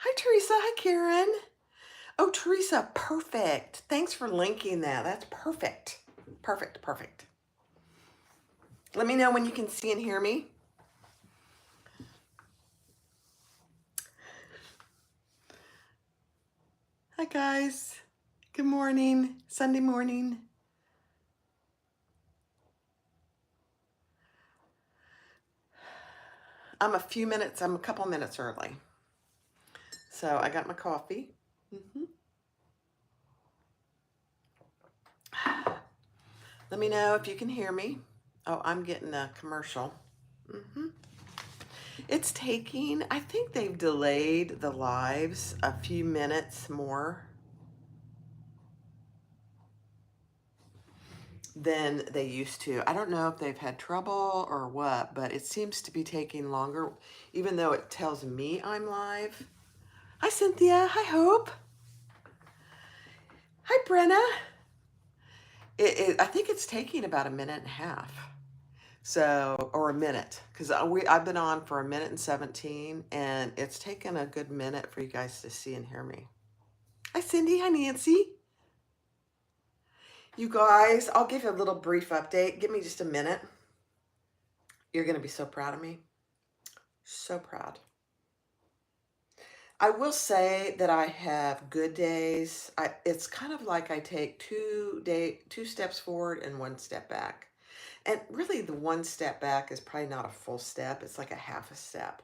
Hi, Teresa. Hi, Karen. Oh, Teresa, perfect. Thanks for linking that. That's perfect. Perfect, perfect. Let me know when you can see and hear me. Hi, guys. Good morning. Sunday morning. I'm a couple minutes early. So I got my coffee. Let me know if you can hear me. Oh, I'm getting a commercial. It's taking, I think they've delayed the lives a few minutes more than they used to. I don't know if they've had trouble or what, but it seems to be taking longer, even though it tells me I'm live. Hi, Cynthia. Hi, Hope. Hi, Brenna. I think it's taking about a minute and a half. So, or a minute, because I've been on for a minute and 17, and it's taken a good minute for you guys to see and hear me. Hi, Cindy. Hi, Nancy. You guys, I'll give you a little brief update. Give me just a minute. You're going to be so proud of me. So proud. I will say that I have good days. It's kind of like I take two steps forward and one step back. And really the one step back is probably not a full step. It's like a half a step.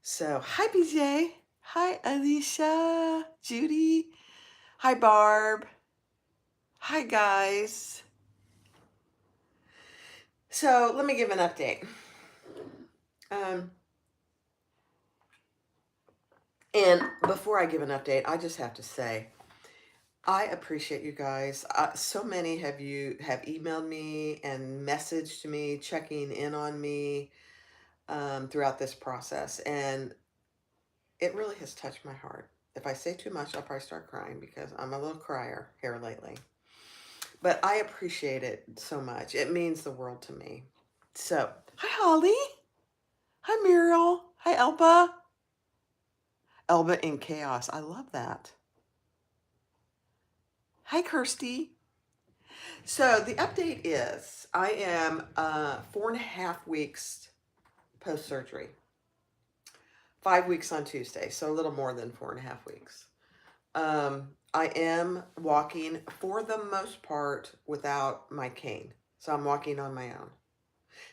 So, hi BJ. Hi Alicia, Judy. Hi Barb. Hi guys. So, let me give an update. And before I give an update, I just have to say, I appreciate you guys. So many have emailed me and messaged me, checking in on me throughout this process, and it really has touched my heart. If I say too much, I'll probably start crying because I'm a little crier here lately. But I appreciate it so much. It means the world to me. So, hi Holly. Hi Muriel. Hi Elba. Elba in chaos. I love that. Hi Kirsty. So the update is I am 4.5 weeks post-surgery. 5 weeks on Tuesday, so a little more than 4.5 weeks. I am walking for the most part without my cane. So I'm walking on my own.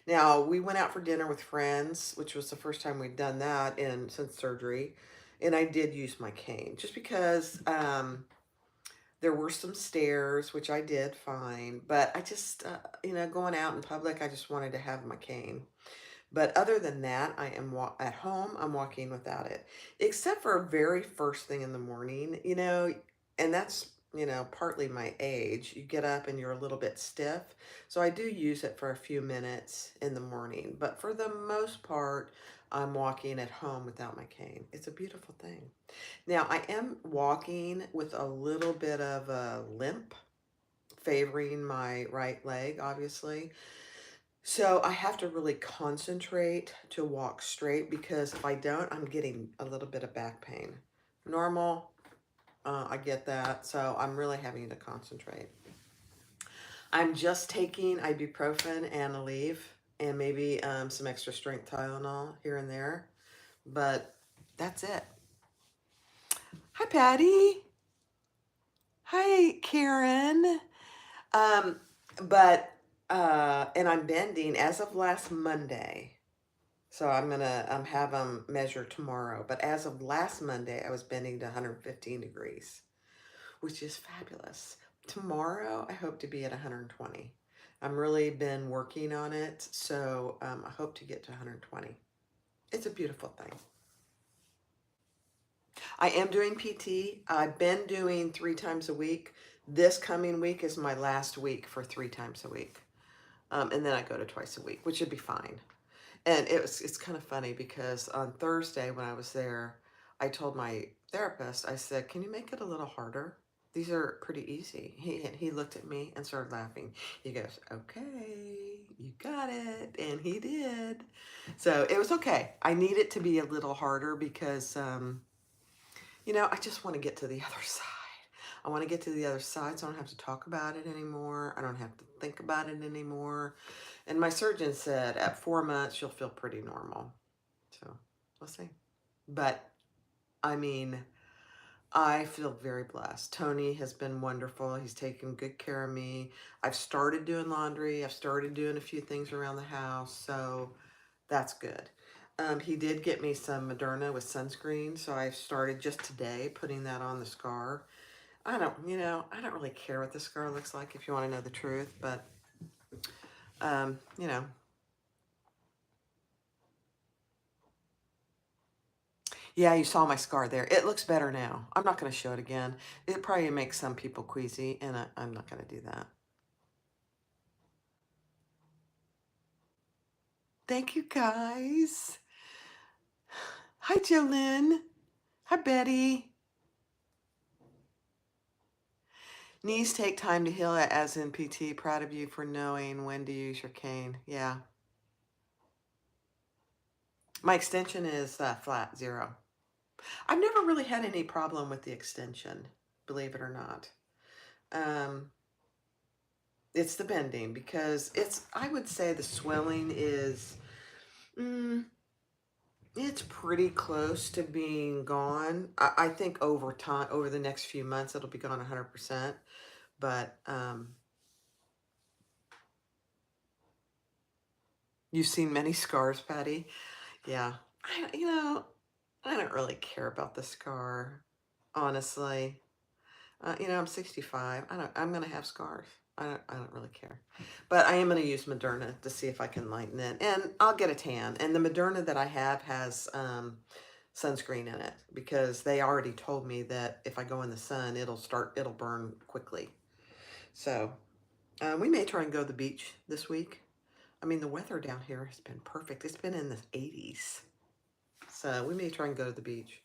Now, we went out for dinner with friends, which was the first time we'd done that since surgery. And I did use my cane just because there were some stairs, which I did fine, but I just, going out in public, I just wanted to have my cane. But other than that, I am at home, I'm walking without it, except for very first thing in the morning, and that's, partly my age. You get up and you're a little bit stiff. So I do use it for a few minutes in the morning, but for the most part, I'm walking at home without my cane. It's a beautiful thing. Now, I am walking with a little bit of a limp, favoring my right leg, obviously. So I have to really concentrate to walk straight because if I don't, I'm getting a little bit of back pain. Normal, I get that. So I'm really having to concentrate. I'm just taking ibuprofen and Aleve and maybe some extra strength Tylenol here and there. But that's it. Hi, Patty. Hi, Karen. Um, and I'm bending as of last Monday. So I'm gonna have them measure tomorrow. But as of last Monday, I was bending to 115 degrees, which is fabulous. Tomorrow, I hope to be at 120. I'm really been working on it, so I hope to get to 120. It's a beautiful thing. I am doing PT. I've been doing 3 times a week. This coming week is my last week for 3 times a week. And then I go to twice a week, which should be fine. And it's kind of funny because on Thursday when I was there, I told my therapist, I said, can you make it a little harder? These are pretty easy. He looked at me and started laughing. He goes, okay. You got it. And he did. So it was okay. I need it to be a little harder because, I just want to get to the other side. I want to get to the other side so I don't have to talk about it anymore. I don't have to think about it anymore. And my surgeon said at 4 months, you'll feel pretty normal. So we'll see. But I mean, I feel very blessed. Tony has been wonderful. He's taken good care of me. I've started doing laundry. I've started doing a few things around the house. So that's good. He did get me some Moderna with sunscreen. So I started just today putting that on the scar. I don't really care what the scar looks like if you want to know the truth. But, um, you know, yeah, you saw my scar there. It looks better now. I'm not going to show it again. It probably makes some people queasy, and I'm not going to do that. Thank you, guys. Hi, Jolynn. Hi, Betty. Knees take time to heal, as in PT. Proud of you for knowing when to use your cane. Yeah. My extension is flat, 0. I've never really had any problem with the extension, believe it or not. Um, it's the bending because I would say the swelling is, mm, it's pretty close to being gone. I think over time, over the next few months, it'll be gone 100%. But you've seen many scars, Patty. Yeah. I don't really care about the scar, honestly. I'm 65. I'm gonna have scars. I don't really care. But I am gonna use Moderna to see if I can lighten it. And I'll get a tan. And the Moderna that I have has sunscreen in it because they already told me that if I go in the sun, it'll burn quickly. So we may try and go to the beach this week. I mean, the weather down here has been perfect. It's been in the 80s. So we may try and go to the beach.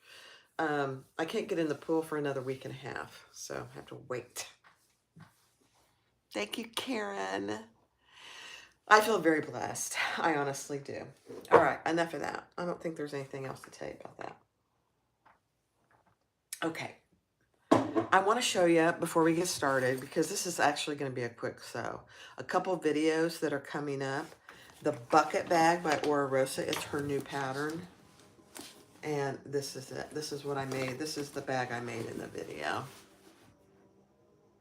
I can't get in the pool for another week and a half, so I have to wait. Thank you, Karen. I feel very blessed. I honestly do. All right, enough of that. I don't think there's anything else to tell you about that. Okay. I want to show you before we get started, because this is actually going to be a quick sew. A couple videos that are coming up. The bucket bag by Ora Rosa. It's her new pattern. And this is it. This is what I made. This is the bag I made in the video.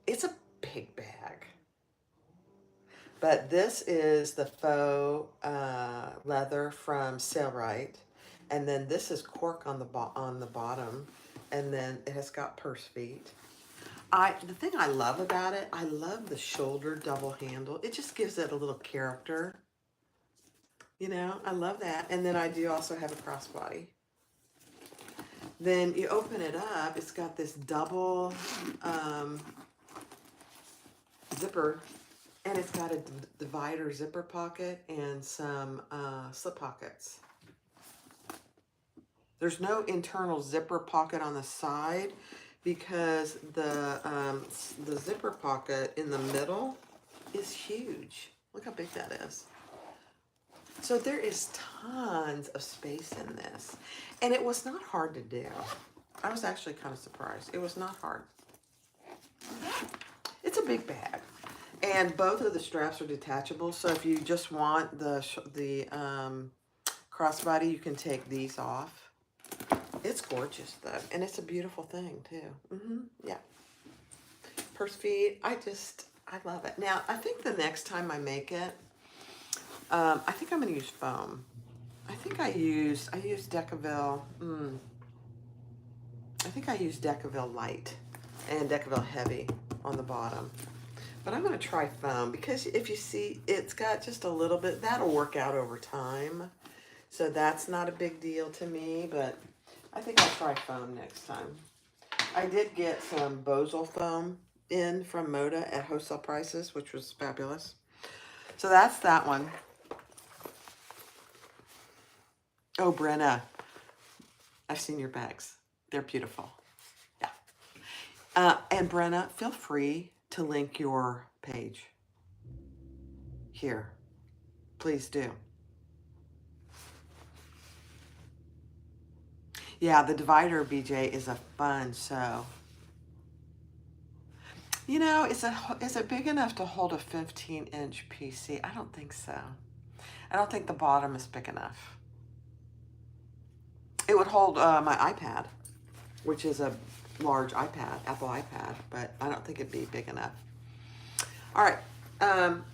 It's a big bag. But this is the faux leather from Sailrite. And then this is cork on the bottom. And then it has got purse feet. The thing I love about it, I love the shoulder double handle. It just gives it a little character. I love that. And then I do also have a crossbody. Then you open it up, it's got this double zipper, and it's got a divider zipper pocket and some slip pockets. There's no internal zipper pocket on the side because the zipper pocket in the middle is huge. Look how big that is. So there is tons of space in this. And it was not hard to do. I was actually kind of surprised. It was not hard. It's a big bag. And both of the straps are detachable. So if you just want the crossbody, you can take these off. It's gorgeous though. And it's a beautiful thing too. Yeah. Purse feet. I love it. Now, I think the next time I make it, I think I'm going to use foam. I think I used Decaville. I think I used Decaville Light and Decaville Heavy on the bottom. But I'm going to try foam because if you see, it's got just a little bit. That'll work out over time. So that's not a big deal to me, but I think I'll try foam next time. I did get some Bosal foam in from Moda at wholesale prices, which was fabulous. So that's that one. Oh, Brenna, I've seen your bags. They're beautiful. Yeah. And Brenna, feel free to link your page here. please do. Yeah, the divider, BJ, is a fun sew. You know, is it big enough to hold a 15-inch PC? I don't think so. I don't think the bottom is big enough. It would hold my iPad, which is a large iPad, Apple iPad, but I don't think it'd be big enough. All right.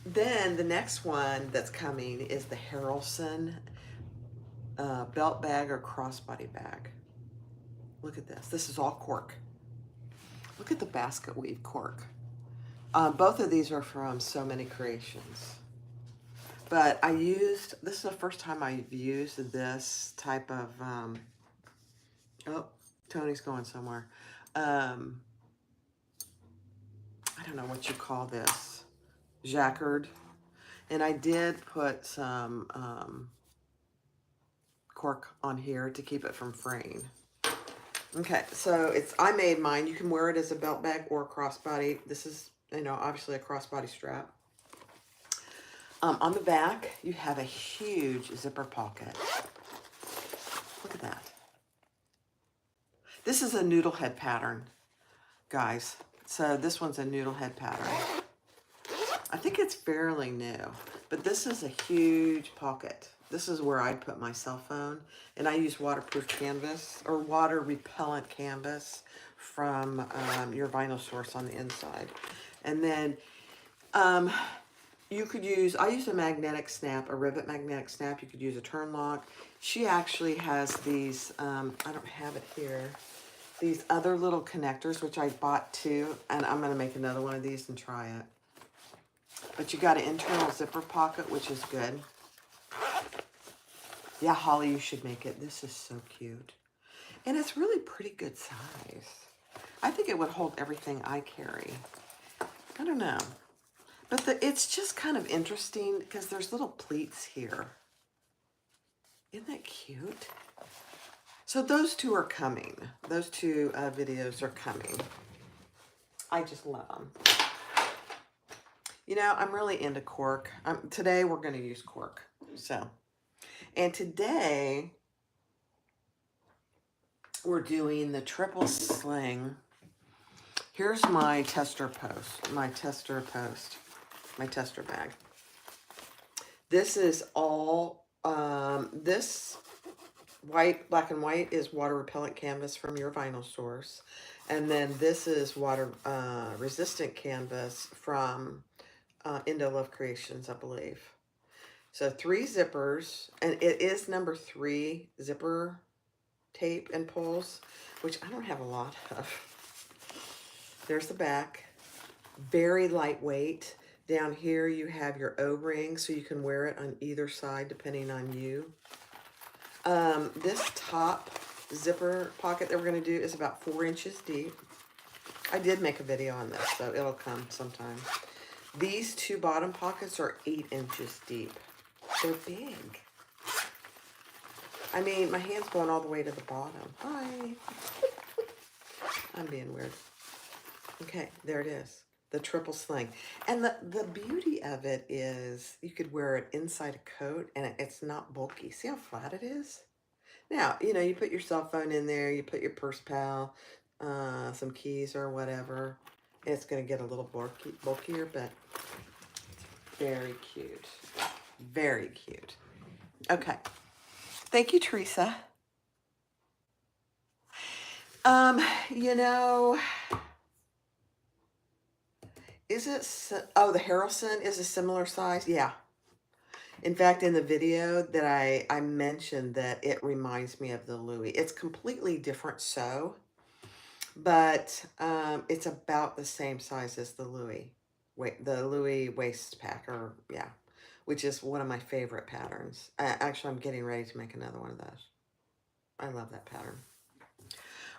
Then the next one that's coming is the Harrelson belt bag or crossbody bag. Look at this. This is all cork. Look at the basket weave cork. Both of these are from So Many Creations. But this is the first time I've used this type of, oh, Tony's going somewhere. I don't know what you call this. Jacquard. And I did put some cork on here to keep it from fraying. Okay, so I made mine. You can wear it as a belt bag or a crossbody. This is, obviously a crossbody strap. On the back, you have a huge zipper pocket. Look at that. This is a noodle head pattern, guys. So this one's a noodle head pattern. I think it's fairly new, but this is a huge pocket. This is where I put my cell phone, and I use waterproof canvas or water repellent canvas from your vinyl source on the inside. And then you could use, I use a magnetic snap, a rivet magnetic snap. You could use a turn lock. She actually has these, I don't have it here, these other little connectors, which I bought too, and I'm going to make another one of these and try it. But you got an internal zipper pocket, which is good. Yeah, Holly, you should make it. This is so cute. And it's really pretty good size. I think it would hold everything I carry. I don't know. But it's just kind of interesting because there's little pleats here. Isn't that cute? So those two are coming. Those two videos are coming. I just love them. You know, I'm really into cork. Today we're going to use cork. And today we're doing the Triple Sling. Here's my tester bag. This is all, this black and white is water repellent canvas from your vinyl source. And then this is water resistant canvas from Indo Love Creations, I believe. So 3 zippers, and it is number 3 zipper tape and pulls, which I don't have a lot of. There's the back, very lightweight. Down here you have your O-ring, so you can wear it on either side depending on you. This top zipper pocket that we're going to do is about 4 inches deep. I did make a video on this, so it'll come sometime. These 2 bottom pockets are 8 inches deep. They're big. I mean, my hand's going all the way to the bottom. Hi. I'm being weird. Okay, there it is. The Triple Sling. And the beauty of it is you could wear it inside a coat and it's not bulky. See how flat it is? Now, you know, you put your cell phone in there, you put your purse pal, some keys or whatever. It's going to get a little bulkier, but it's very cute. Very cute. Okay. Thank you, Teresa. You know, is it, the Harrelson is a similar size? Yeah. In fact, in the video that I mentioned that it reminds me of the Louis. It's completely different sew, but it's about the same size as the Louis. The Louis waist pack, or yeah, which is one of my favorite patterns. Actually, I'm getting ready to make another one of those. I love that pattern.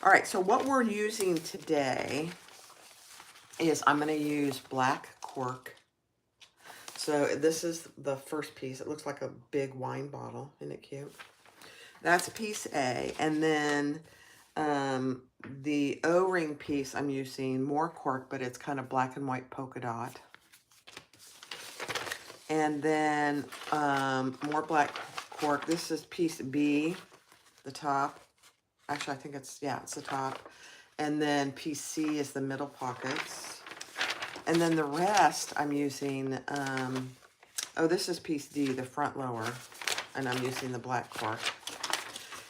All right, so what we're using today is I'm going to use black cork. So this is the first piece. It looks like a big wine bottle. Isn't it cute? That's piece A. And then the O-ring piece, I'm using more cork, but it's kind of black and white polka dot. And then more black cork. This is piece B, the top. Actually, I think it's the top. And then piece C is the middle pockets. And then the rest I'm using, this is piece D, the front lower. And I'm using the black cork.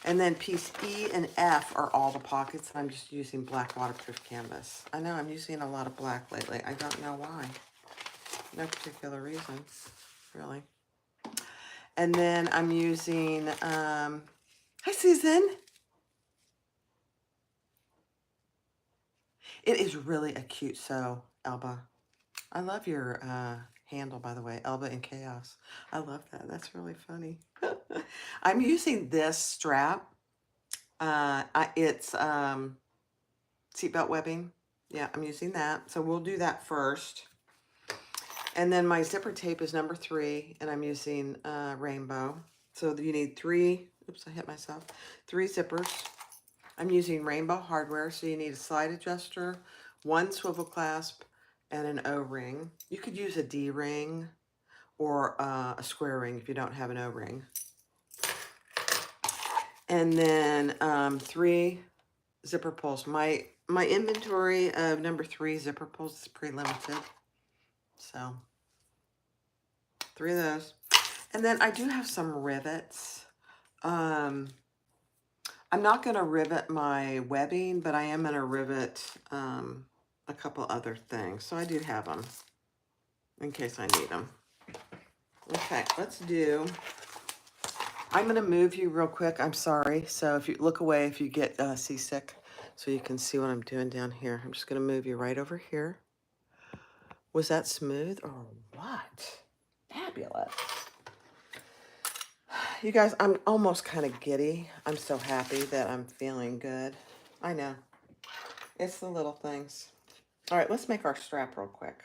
And then piece E and F are all the pockets. And I'm just using black waterproof canvas. I know I'm using a lot of black lately. I don't know why. No particular reason, really. And then I'm using, hi Susan. It is really a cute sew, Elba. I love your handle, by the way, Elba in Chaos. I love that. That's really funny. I'm using this strap. It's seatbelt webbing. Yeah, I'm using that. So we'll do that first. And then my zipper tape is number 3, and I'm using rainbow. So you need 3, oops, I hit myself, 3 zippers. I'm using rainbow hardware, so you need a slide adjuster, 1 swivel clasp, and an O-ring. You could use a D-ring or a square ring if you don't have an O-ring. And then 3 zipper pulls. My inventory of number 3 zipper pulls is pretty limited. So 3 of those. And then I do have some rivets. I'm not going to rivet my webbing, but I am going to rivet a couple other things. So I do have them in case I need them. Okay, let's do, I'm going to move you real quick. I'm sorry. So if you look away, if you get seasick, so you can see what I'm doing down here. I'm just going to move you right over here. Was that smooth or what? Fabulous. You guys, I'm almost kind of giddy. I'm so happy that I'm feeling good. I know. It's the little things. All right, let's make our strap real quick.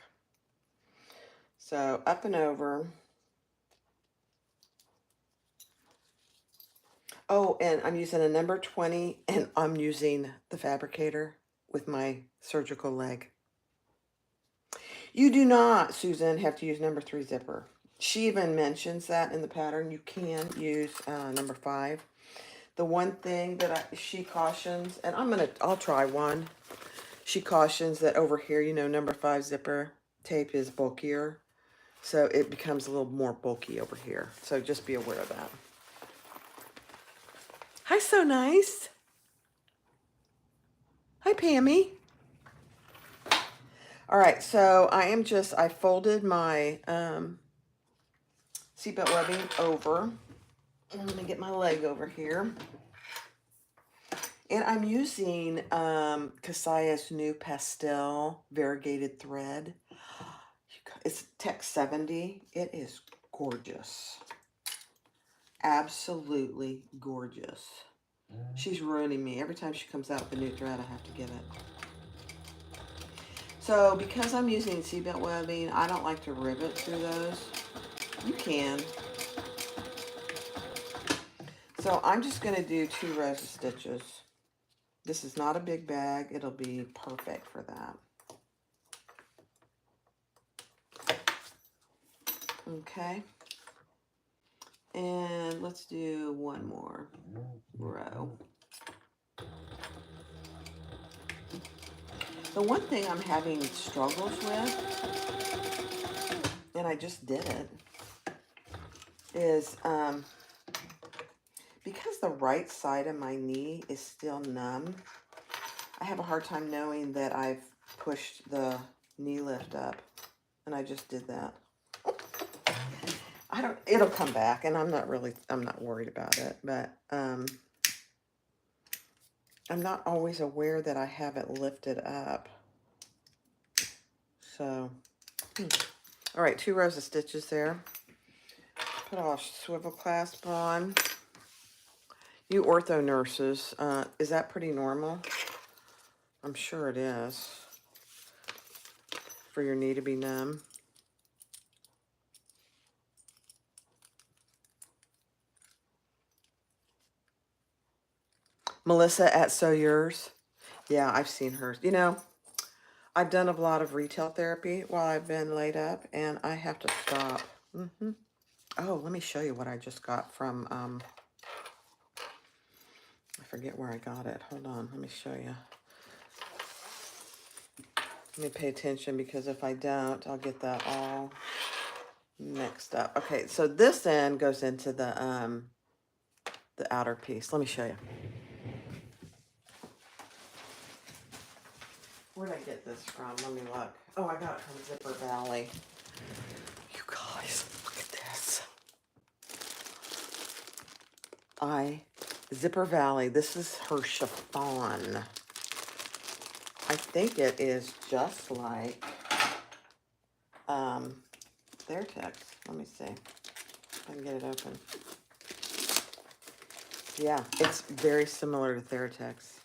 So up and over. Oh, and I'm using a number 20, and I'm using the fabricator with my surgical leg. You do not, Susan, have to use number 3 zipper. She even mentions that in the pattern. You can use number 5. The one thing that she cautions, and I'll try one. She cautions that over here, number 5 zipper tape is bulkier. So it becomes a little more bulky over here. So just be aware of that. Hi, So Nice. Hi, Pammy. All right, so I folded my seatbelt webbing over. And I'm going to get my leg over here. And I'm using Kasaya's new pastel variegated thread. It's Tech 70. It is gorgeous. Absolutely gorgeous. She's ruining me. Every time she comes out with a new thread, I have to get it. So because I'm using seatbelt webbing, I don't like to rivet through those. You can. So I'm just going to do 2 rows of stitches. This is not a big bag. It'll be perfect for that. Okay. And let's do 1 more row. The one thing I'm having struggles with, and I just did it, is because the right side of my knee is still numb, I have a hard time knowing that I've pushed the knee lift up, and I just did that. It'll come back, and I'm not worried about it, but I'm not always aware that I have it lifted up. So, all right, 2 rows of stitches there. Put a swivel clasp on. You ortho nurses, is that pretty normal? I'm sure it is. For your knee to be numb. Melissa at Sew Yours. Yeah, I've seen hers. I've done a lot of retail therapy while I've been laid up, and I have to stop. Mm-hmm. Oh, let me show you what I just got from, I forget where I got it. Hold on, let me show you. Let me pay attention, because if I don't, I'll get that all mixed up. Okay, so this end goes into the outer piece. Let me show you. Where did I get this from? Let me look. Oh, I got it from Zipper Valley. You guys, look at this. Zipper Valley, this is her chiffon. I think it is just like Theratex. Let me see if I can get it open. Yeah, it's very similar to Theratex.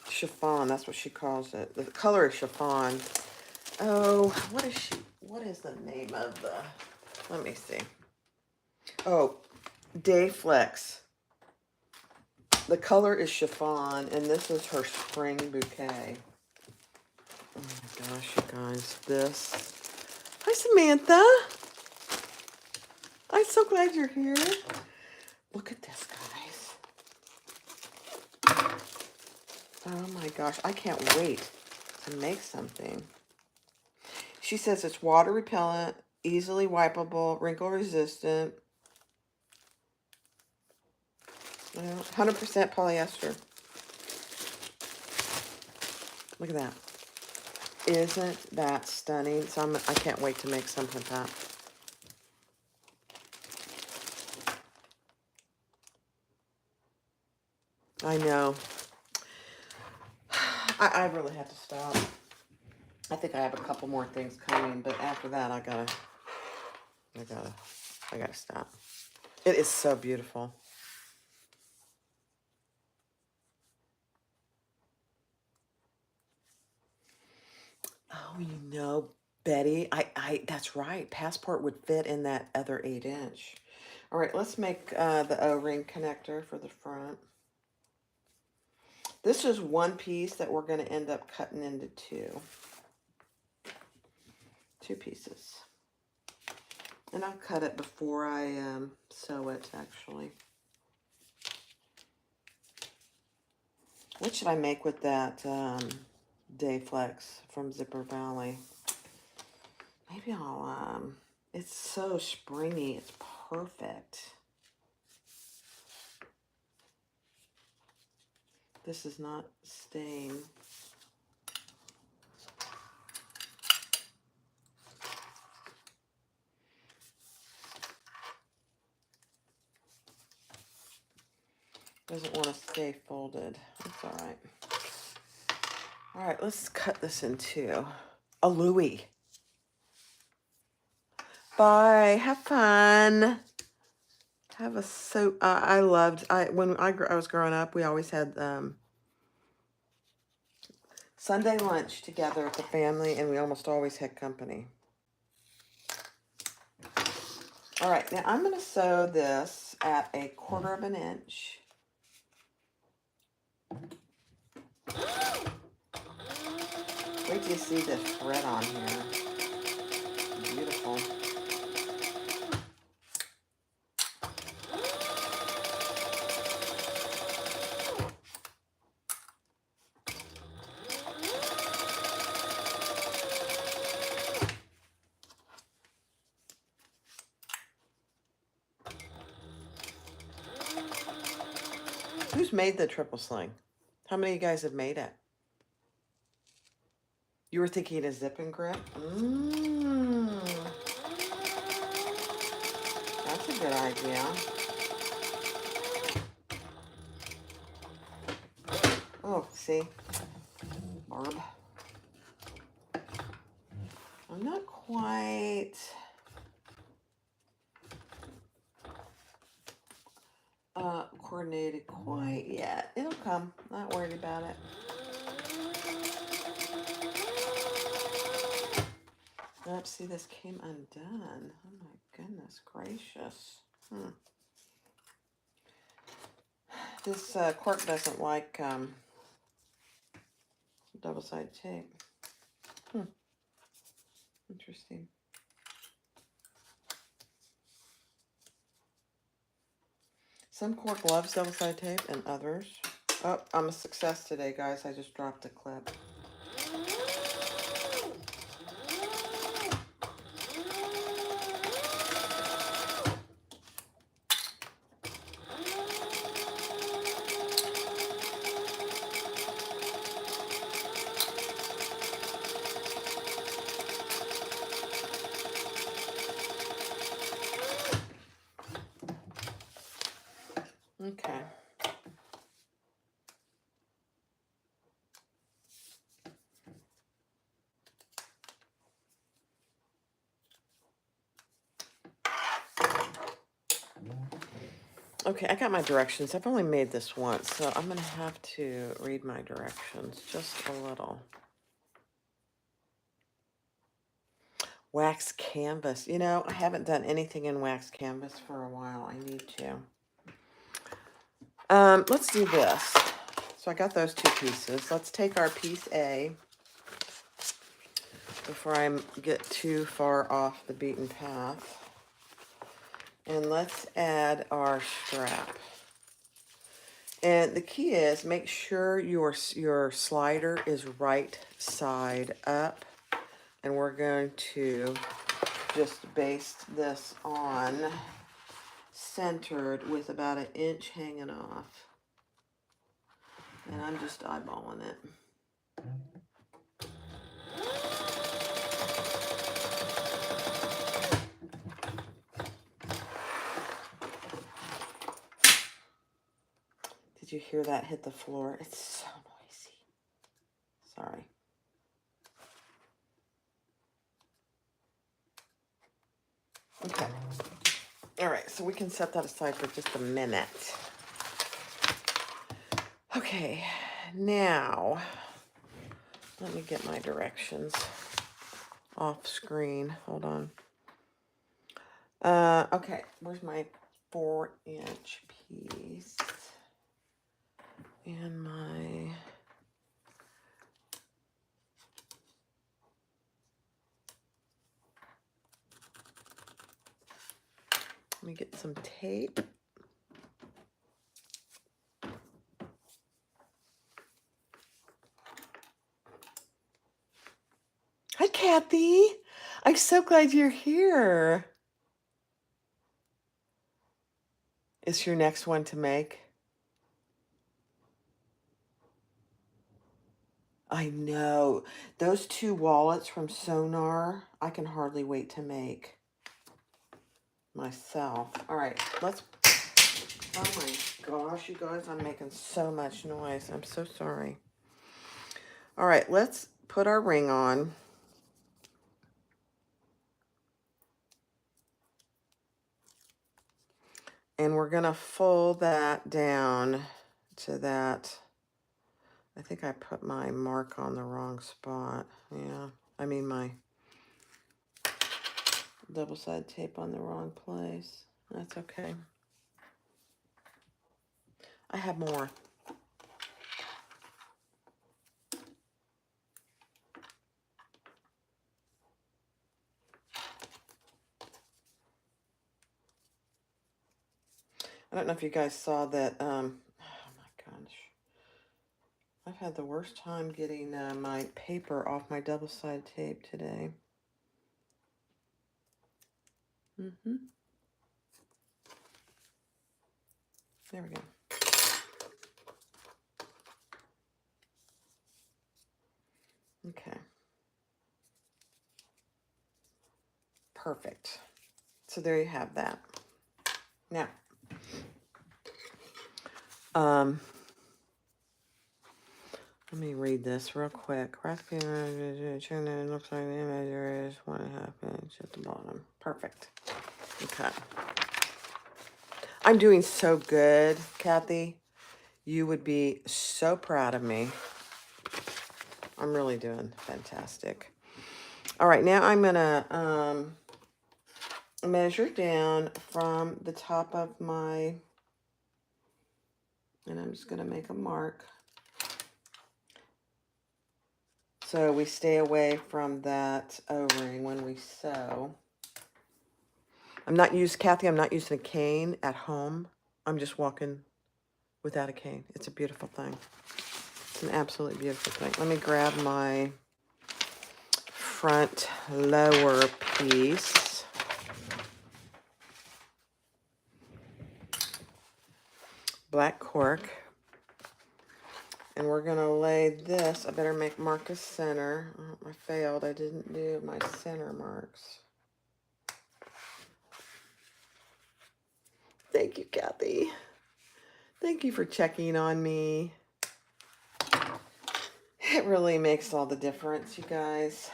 Chiffon, that's what she calls it. The color is chiffon. Oh, what is the name of the, let me see. Oh, Day Flex. The color is chiffon, and this is her spring bouquet. Oh my gosh, you guys, this. Hi, Samantha. I'm so glad you're here. Look at this, guys. Oh my gosh, I can't wait to make something. She says it's water repellent, easily wipeable, wrinkle resistant. 100% polyester. Look at that. Isn't that stunning? So I can't wait to make something with that. I know. I really have to stop. I think I have a couple more things coming, but after that I gotta stop. It is so beautiful. Oh, you know, Betty, that's right. Passport would fit in that other 8-inch. All right, let's make the O-ring connector for the front. This is one piece that we're going to end up cutting into two pieces. And I'll cut it before I sew it, actually. What should I make with that Day Flex from Zipper Valley? Maybe I'll, it's so springy, it's perfect. This is not staying. Doesn't want to stay folded. That's all right. All right, let's cut this in two. A Louis. Bye. Have fun. Have a soap. When I was growing up, we always had Sunday lunch together with the family, and we almost always had company. All right, now I'm going to sew this at 1/4 of an inch. Wait till you see this thread on here. Beautiful. Who's made the triple sling? How many of you guys have made it? You were thinking a zip and grip? That's a good idea. Oh, see? Barb. I'm not quite... coordinated quite yet. It'll come. Not worried about it. Oops, see, this came undone. Oh my goodness gracious. This cork doesn't like double-sided tape. Interesting. Some cork loves double-sided tape and others. Oh, I'm a success today, guys. I just dropped a clip. Okay. Okay, I got my directions. I've only made this once, so I'm going to have to read my directions just a little. Wax canvas. You know, I haven't done anything in wax canvas for a while. I need to. Let's do this. So I got those two pieces. Let's take our piece A before I get too far off the beaten path. And let's add our strap. And the key is make sure your slider is right side up. And we're going to just baste this on centered with about 1 inch hanging off. And I'm just eyeballing it. Did you hear that hit the floor? It's so noisy. Sorry. Okay. All right, so we can set that aside for just a minute. Okay, now let me get my directions off screen. Hold on. Okay, where's my 4-inch piece? And my let me get some tape. Hi, Kathy. I'm so glad you're here. Is your next one to make? I know. Those 2 wallets from Sonar, I can hardly wait to make myself. All right, let's... Oh my gosh, you guys, I'm making so much noise. I'm so sorry. All right, let's put our ring on. And we're going to fold that down to that. I think I put my mark on the wrong spot. Yeah, I mean my double-sided tape on the wrong place. That's okay. I have more. I don't know if you guys saw that. Oh my gosh. I've had the worst time getting my paper off my double-sided tape today. There we go. Okay. Perfect. So there you have that. Now, let me read this real quick. Recipe looks like the image is 1.5 inch at the bottom. Perfect. Okay. I'm doing so good, Kathy. You would be so proud of me. I'm really doing fantastic. All right, now I'm gonna measure down from the top of my, and I'm just gonna make a mark. So we stay away from that O-ring when we sew. Kathy, I'm not using a cane at home. I'm just walking without a cane. It's a beautiful thing. It's an absolutely beautiful thing. Let me grab my front lower piece. Black cork. And we're going to lay this. I better mark a center. Oh, I failed. I didn't do my center marks. Thank you, Kathy. Thank you for checking on me. It really makes all the difference, you guys.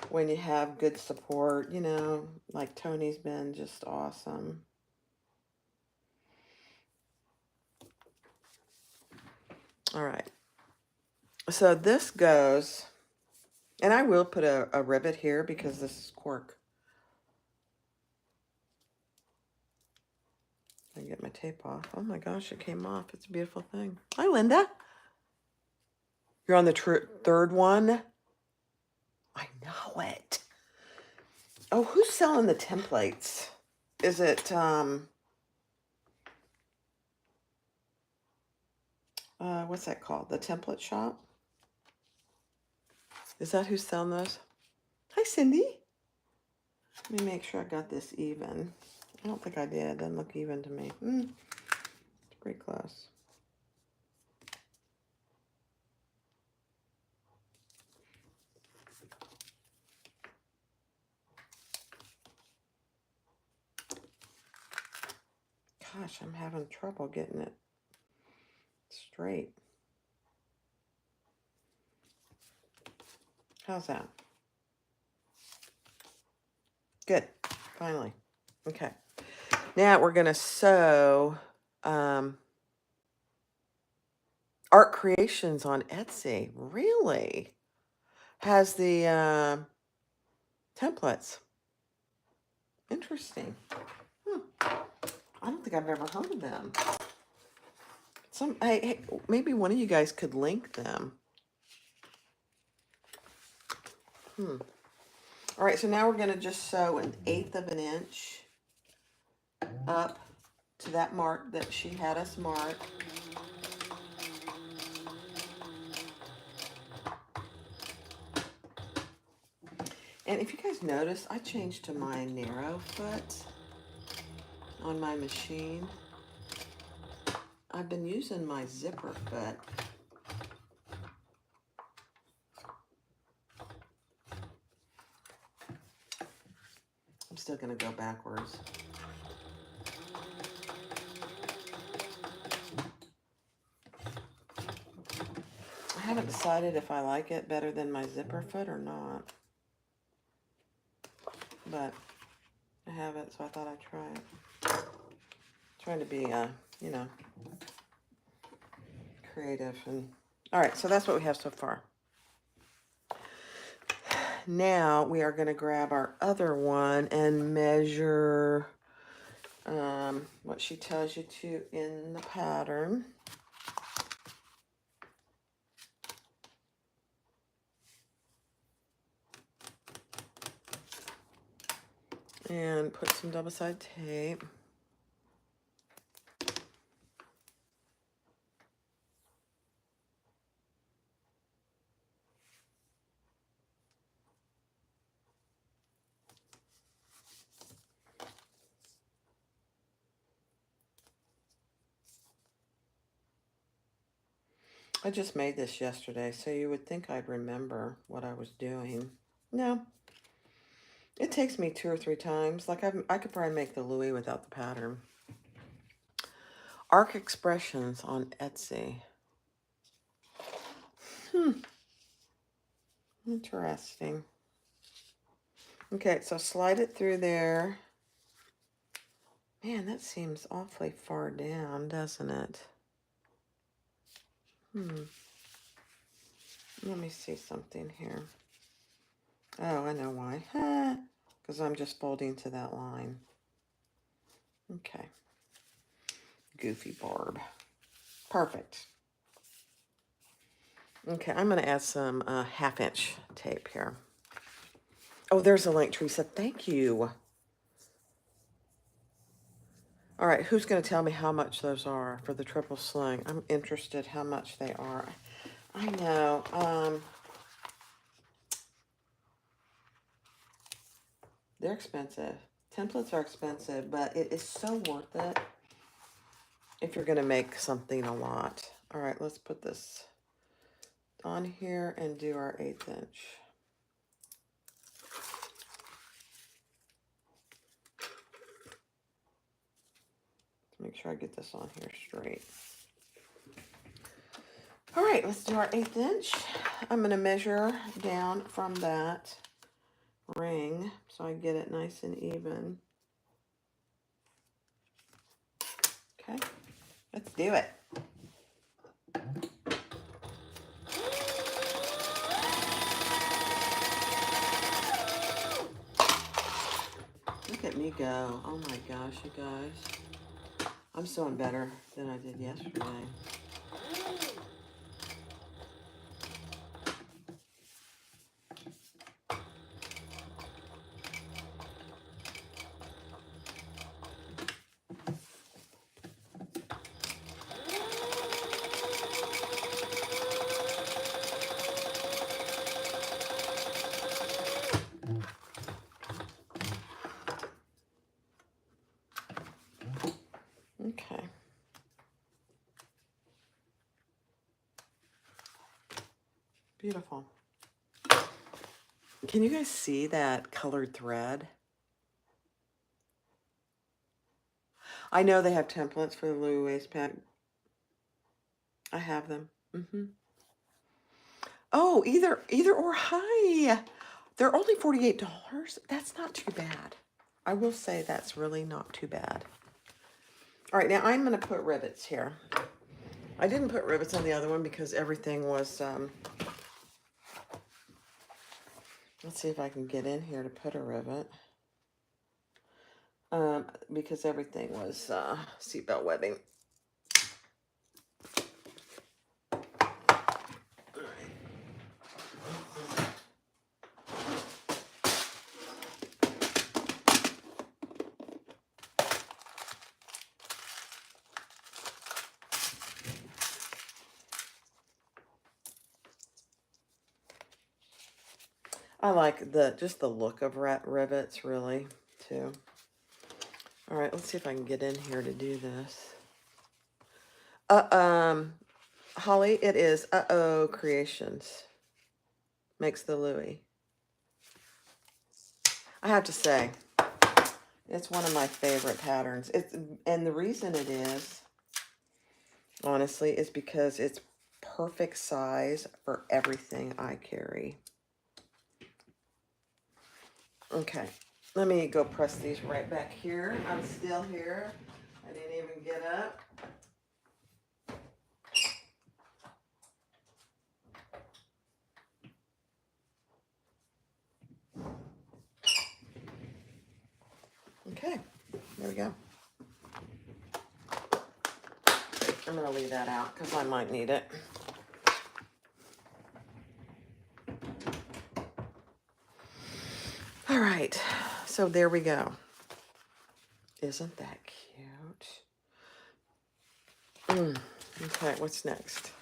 When you have good support, you know, like Tony's been just awesome. All right. So this goes, and I will put a rivet here because this is cork. I get my tape off. Oh my gosh, it came off. It's a beautiful thing. Hi, Linda. You're on the third one? I know it. Oh, who's selling the templates? Is it, what's that called? The template shop? Is that who's selling those? Hi, Cindy. Let me make sure I got this even. I don't think I did. It doesn't look even to me. It's pretty close. Gosh, I'm having trouble getting it straight. How's that? Good. Finally. Okay. Now we're going to sew Art Creations on Etsy. Really? Has the templates. Interesting. I don't think I've ever heard of them. Hey, maybe one of you guys could link them. All right, so now we're going to just sew 1/8 of an inch up to that mark that she had us mark. And if you guys notice, I changed to my narrow foot on my machine. I've been using my zipper foot. I'm still going to go backwards. I haven't decided if I like it better than my zipper foot or not. But I have it, so I thought I'd try it. Trying to be, you know, creative. All right, so that's what we have so far. Now we are going to grab our other one and measure what she tells you to in the pattern. And put some double-sided tape. I just made this yesterday, so you would think I'd remember what I was doing. No. It takes me 2 or 3 times. Like I could probably make the Louis without the pattern. Arc Expressions on Etsy. Interesting. Okay, so slide it through there. Man, that seems awfully far down, doesn't it? Let me see something here. Oh, I know why. Because I'm just folding to that line. Okay. Goofy Barb. Perfect. Okay, I'm going to add some 1/2-inch tape here. Oh, there's a link, Teresa. Thank you. All right, who's going to tell me how much those are for the triple sling? I'm interested how much they are. I know. They're expensive. Templates are expensive, but it is so worth it if you're going to make something a lot. All right, let's put this on here and do our 1/8 inch. Make sure I get this on here straight. All right, let's do our 1/8 inch. I'm going to measure down from that ring so I get it nice and even. Okay, let's do it. Look at me go. Oh my gosh, you guys. I'm sewing better than I did yesterday. Okay. Beautiful. Can you guys see that colored thread? I know they have templates for the Louis waistband. I have them. Oh, either or. Hi. They're only $48. That's not too bad. I will say that's really not too bad. All right, now I'm going to put rivets here. I didn't put rivets on the other one because everything was, let's see if I can get in here to put a rivet. Because everything was seatbelt webbing. I like just the look of rivets, really, too. All right, let's see if I can get in here to do this. Holly, it is Uh-Oh Creations. Makes the Louis. I have to say, it's one of my favorite patterns. And the reason it is, honestly, is because it's perfect size for everything I carry. Okay, let me go press these right back here. I'm still here. I didn't even get up. Okay, there we go. I'm going to leave that out because I might need it. All right, so there we go. Isn't that cute? Okay, what's next?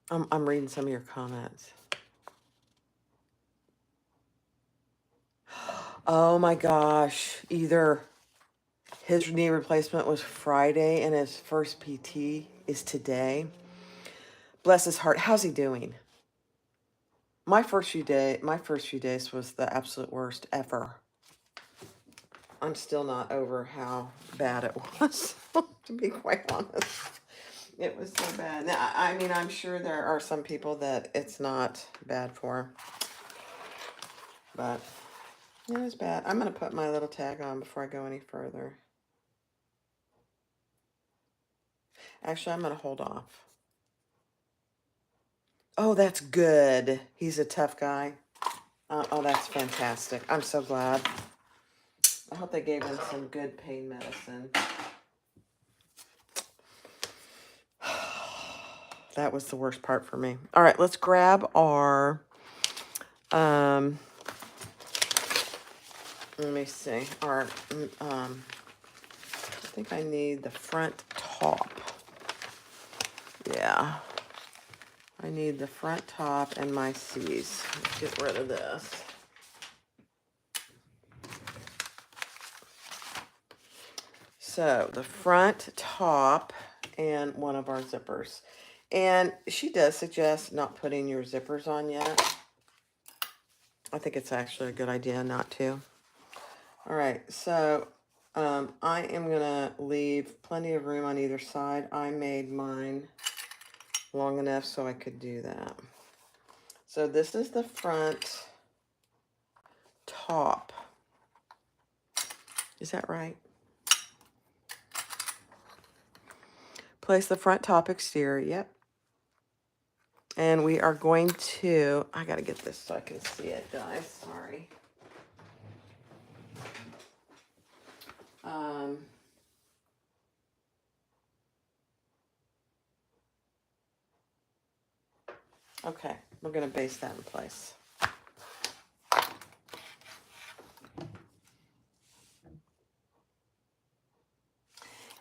I'm reading some of your comments. Oh my gosh, either his knee replacement was Friday and his first PT is today. Bless his heart. How's he doing? My first few days was the absolute worst ever. I'm still not over how bad it was, to be quite honest. It was so bad. Now, I mean, I'm sure there are some people that it's not bad for, but it was bad. I'm going to put my little tag on before I go any further. Actually, I'm going to hold off. Oh, that's good. He's a tough guy. Oh, that's fantastic. I'm so glad. I hope they gave him some good pain medicine. That was the worst part for me. All right, let's grab our, let me see, our, I think I need the front top. Yeah, I need the front top and my C's. Let's get rid of this. So the front top and one of our zippers. And she does suggest not putting your zippers on yet. I think it's actually a good idea not to. All right, so I am gonna leave plenty of room on either side. I made mine long enough so I could do that. So this is the front top. Is that right? Place the front top exterior, yep. And we are going to, I gotta get this so I can see it, guys, sorry. Okay, we're gonna base that in place.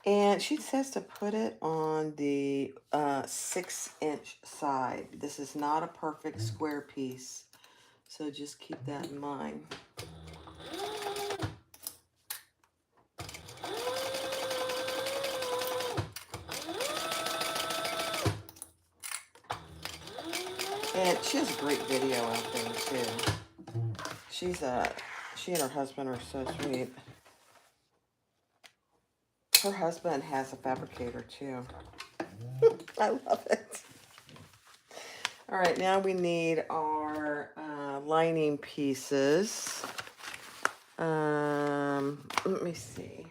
And she says to put it on the 6-inch side. This is not a perfect square piece, so just keep that in mind. And she has a great video out there too. She and her husband are so sweet. Her husband has a fabricator too. I love it. All right, now we need our lining pieces. Let me see.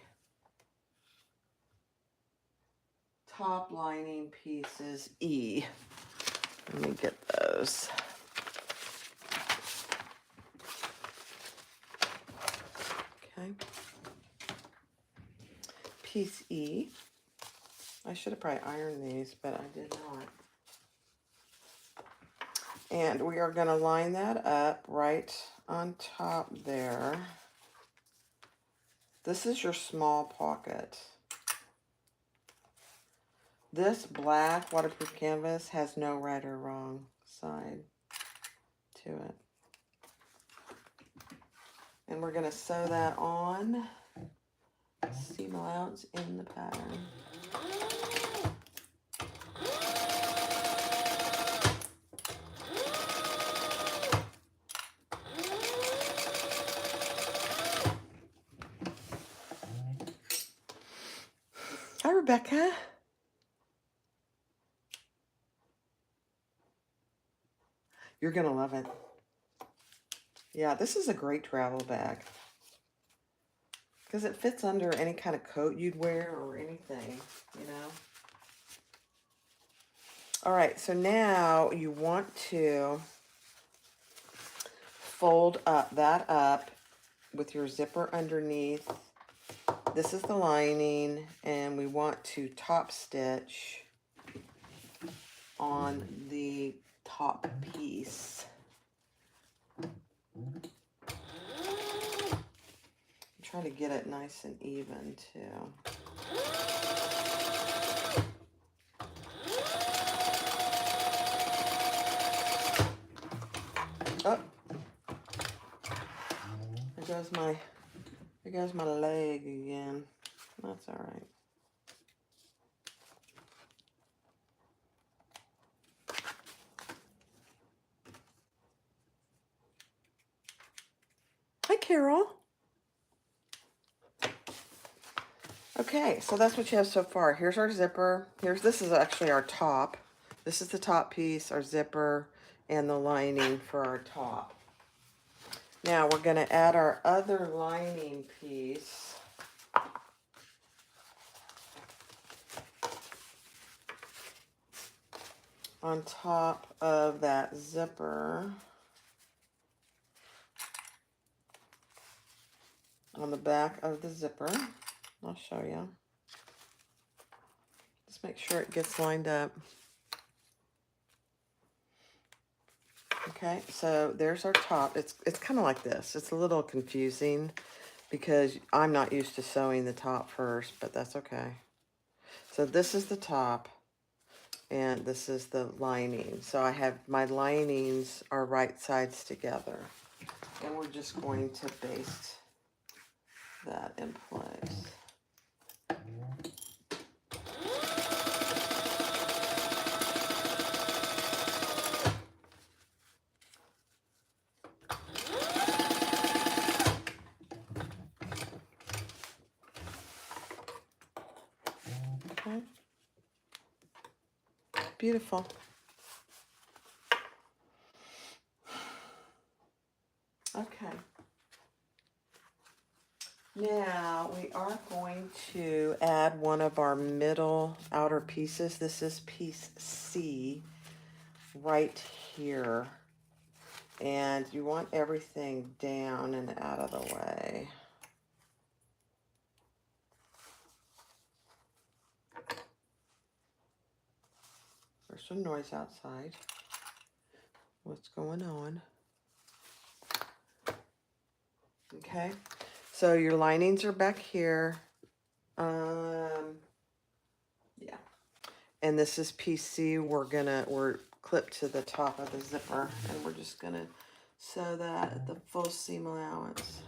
Top lining pieces E. Let me get those. Okay. Piece E. I should have probably ironed these, but I did not. And we are going to line that up right on top there. This is your small pocket. This black waterproof canvas has no right or wrong side to it. And we're going to sew that on, seam allowance in the pattern. Hi, Rebecca. You're going to love it. Yeah, this is a great travel bag because it fits under any kind of coat you'd wear or anything, you know. All right, so now you want to fold that up with your zipper underneath. This is the lining, and we want to top stitch on the top piece. Try to get it nice and even too. Oh, there goes my leg again. That's all right. Hi, Carol. Okay, so that's what you have so far. Here's our zipper. This is actually our top. This is the top piece, our zipper, and the lining for our top. Now we're going to add our other lining piece. On top of that zipper. On the back of the zipper. I'll show you. Just make sure it gets lined up. Okay, so there's our top. It's kind of like this. It's a little confusing because I'm not used to sewing the top first, but that's okay. So this is the top, and this is the lining. So I have my linings are right sides together, and we're just going to baste that in place. Okay. Beautiful. Okay. Now we are going to add one of our middle outer pieces. This is piece C right here. And you want everything down and out of the way. There's some noise outside. What's going on? Okay, so your linings are back here. Yeah. And this is piece C. We're clipped to the top of the zipper, and we're just gonna sew that at the full seam allowance.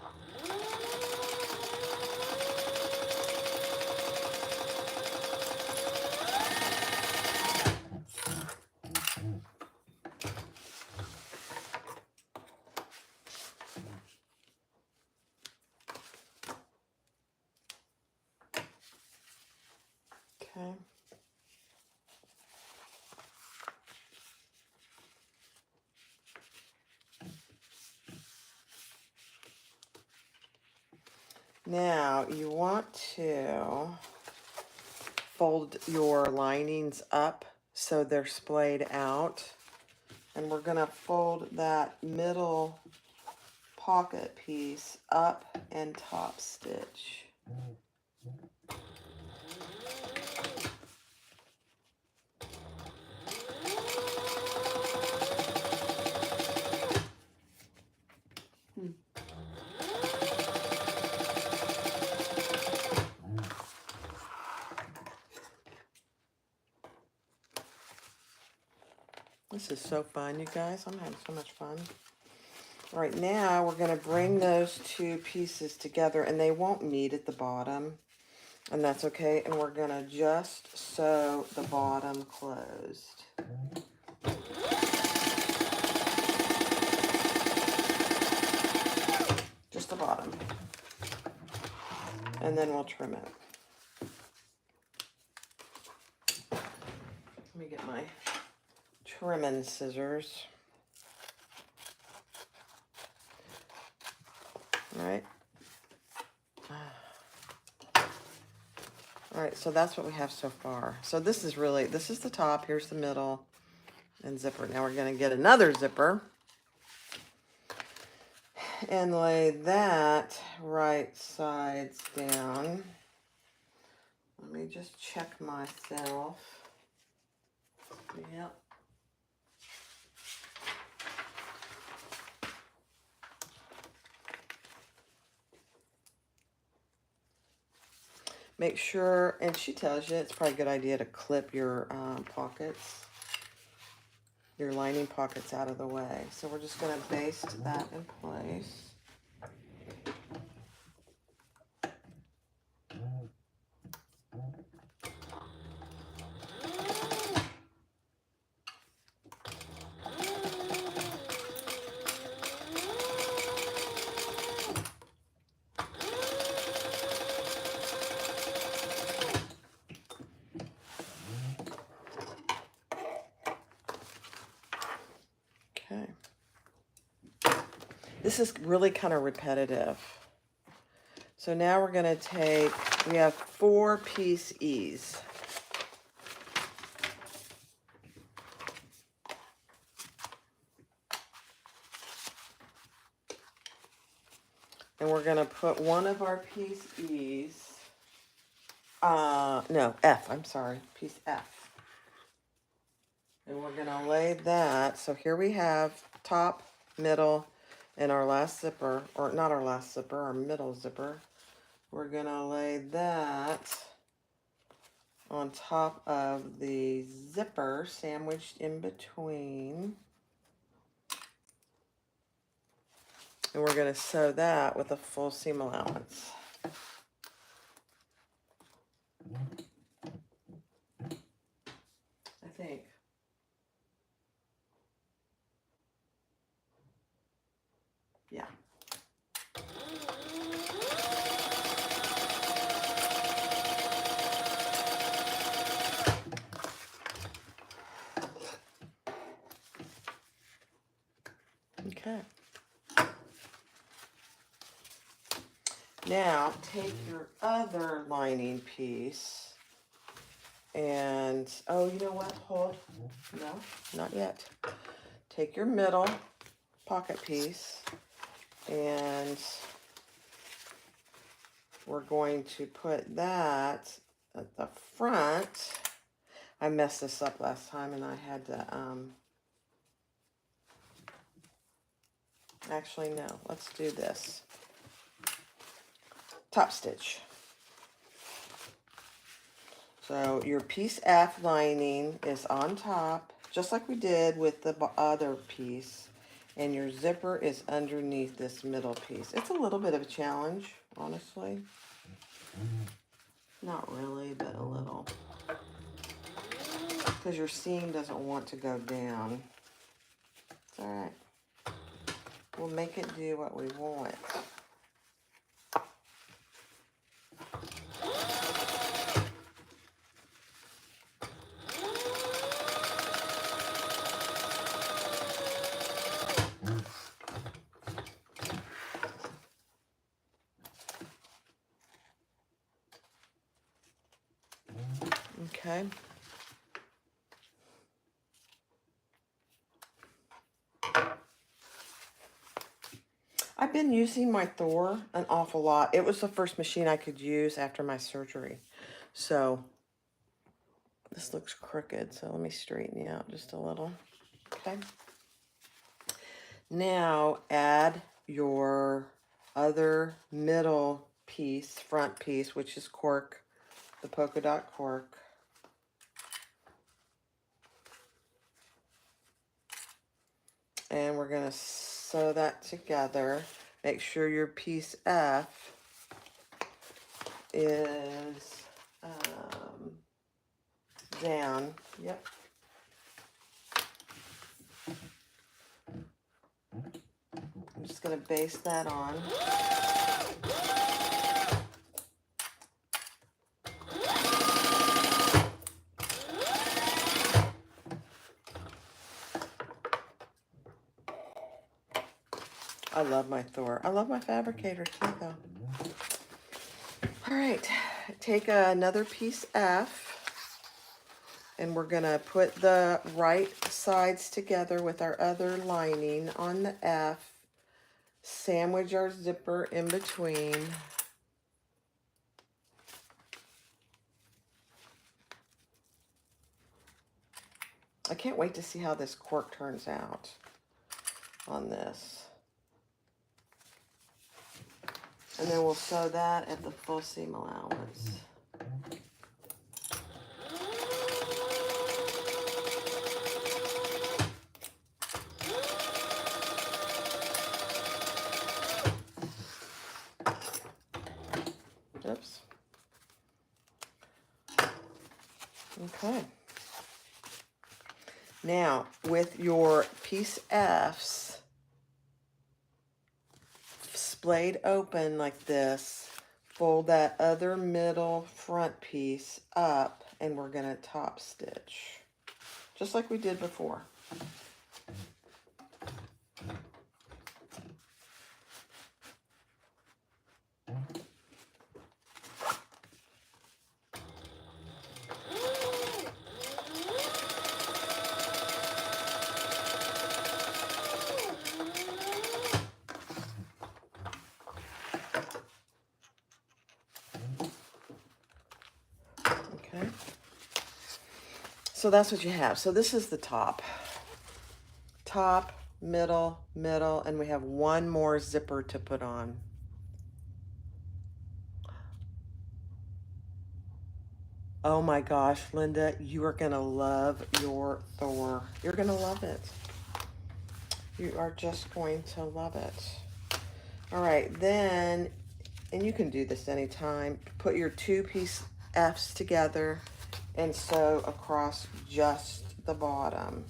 Okay. Now you want to fold your linings up so they're splayed out. And we're gonna fold that middle pocket piece up and top stitch. This is so fun, you guys. I'm having so much fun. All right, now we're going to bring those two pieces together, and they won't meet at the bottom, and that's okay. And we're going to just sew the bottom closed. Just the bottom. And then we'll trim it. Let me get my trimming scissors. All right. All right, so that's what we have so far. So this is the top, here's the middle, and zipper. Now we're gonna get another zipper and lay that right sides down. Let me just check myself. Yep. Make sure, and she tells you, it's probably a good idea to clip your pockets, your lining pockets out of the way. So we're just gonna baste that in place. Okay. This is really kind of repetitive. So now we're going to we have 4-piece E's. And we're going to put one of our piece E's, no, F, I'm sorry, piece F. And we're going to lay that, so here we have top, middle, and our last zipper, or not our last zipper, our middle zipper. We're gonna lay that on top of the zipper sandwiched in between. And we're gonna sew that with a full seam allowance. I think. Yeah. Okay. Now take your other lining piece and, oh, you know what? Hold. No, not yet. Take your middle pocket piece and we're going to put that at the front. I messed this up last time and I had to, actually, no, let's do this. Top stitch. So your piece F lining is on top, just like we did with the other piece, and your zipper is underneath this middle piece. It's a little bit of a challenge, honestly. Not really, but a little. Because your seam doesn't want to go down. It's all right. We'll make it do what we want. Okay. I've been using my Thor an awful lot. It was the first machine I could use after my surgery. So this looks crooked, so let me straighten you out just a little. Okay. Now add your other middle piece, front piece, which is cork, the polka dot cork. And we're going to sew that together. Make sure your piece F is down. Yep. I'm just going to base that on. I love my Thor. I love my fabricator too, though. All right, take another piece F, and we're gonna put the right sides together with our other lining on the F, sandwich our zipper in between. I can't wait to see how this cork turns out on this. And then we'll sew that at the full seam allowance. Oops. Okay. Now, with your piece F's splayed open like this, fold that other middle front piece up, and we're going to top stitch, just like we did before. Okay. So that's what you have. So this is the top. Top, middle, middle, and we have one more zipper to put on. Oh my gosh, Linda, you are gonna love your Thor. You're gonna love it. You are just going to love it. All right, then, and you can do this anytime, put your 2-piece Fs together and sew across just the bottom.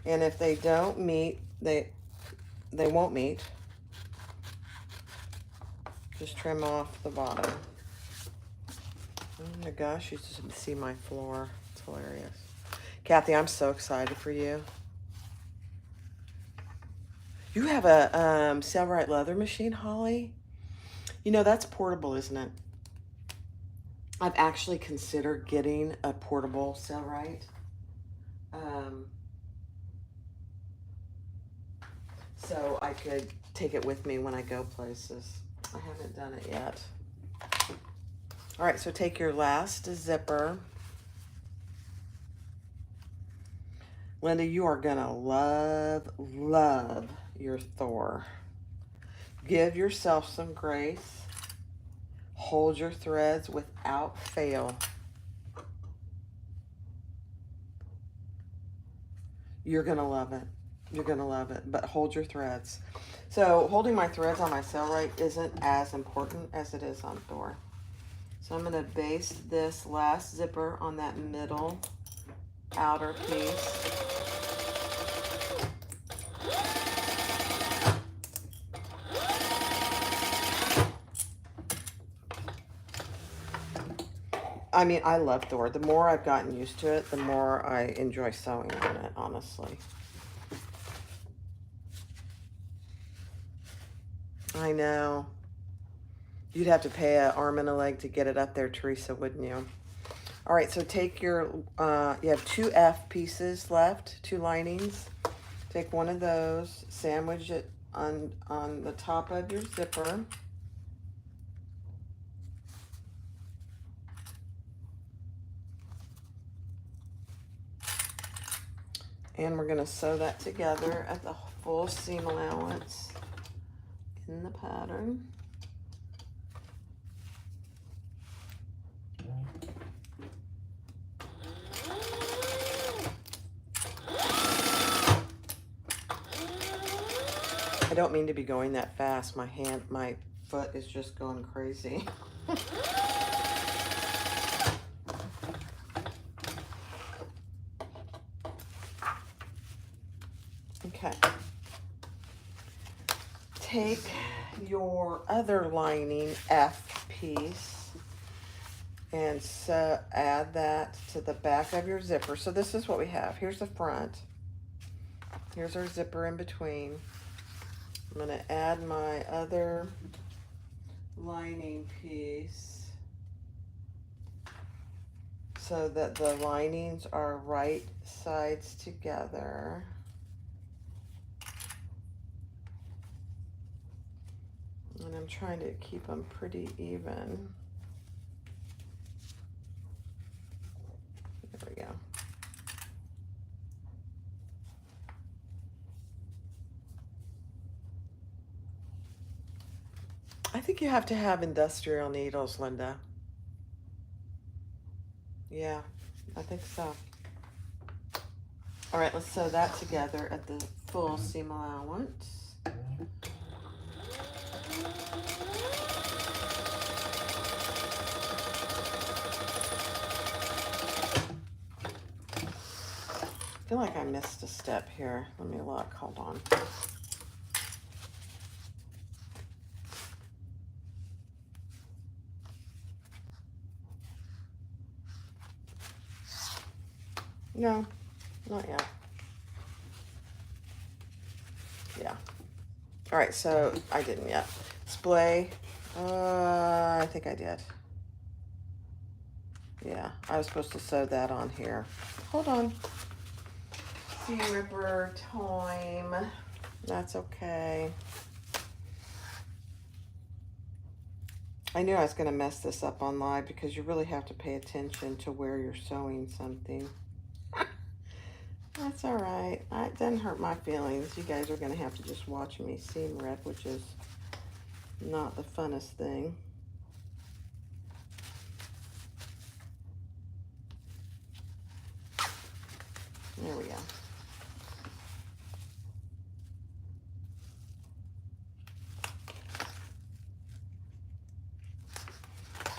And if they don't meet, they won't meet. Just trim off the bottom. Oh my gosh, you should see my floor. It's hilarious. Kathy, I'm so excited for you. You have a Sailrite leather machine, Holly? You know, that's portable, isn't it? I've actually considered getting a portable Sailrite. So I could take it with me when I go places. I haven't done it yet. All right, so take your last zipper. Linda, you are gonna love, love your Thor. Give yourself some grace. Hold your threads without fail. You're gonna love it. You're gonna love it, but hold your threads. So holding my threads on my Sailrite isn't as important as it is on Thor. So I'm gonna baste this last zipper on that middle outer piece. I mean, I love Thor. The more I've gotten used to it, the more I enjoy sewing on it, honestly. I know. You'd have to pay an arm and a leg to get it up there, Teresa, wouldn't you? All right, so take your, you have 2 F pieces left, 2 linings. Take one of those, sandwich it on the top of your zipper. And we're gonna sew that together at the full seam allowance in the pattern. I don't mean to be going that fast. My foot is just going crazy. Okay. Take your other lining F piece and so add that to the back of your zipper. So this is what we have. Here's the front. Here's our zipper in between. I'm going to add my other lining piece so that the linings are right sides together. And I'm trying to keep them pretty even. There we go. I think you have to have industrial needles, Linda. Yeah, I think so. All right, let's sew that together at the full seam allowance. I feel like I missed a step here. Let me look, hold on. No, not yet. Yeah. All right, so I didn't yet. Splay, I think I did. Yeah, I was supposed to sew that on here. Hold on. Seam ripper time. That's okay. I knew I was going to mess this up on live because you really have to pay attention to where you're sewing something. That's all right. It doesn't hurt my feelings. You guys are going to have to just watch me seam rip, which is not the funnest thing. There we go.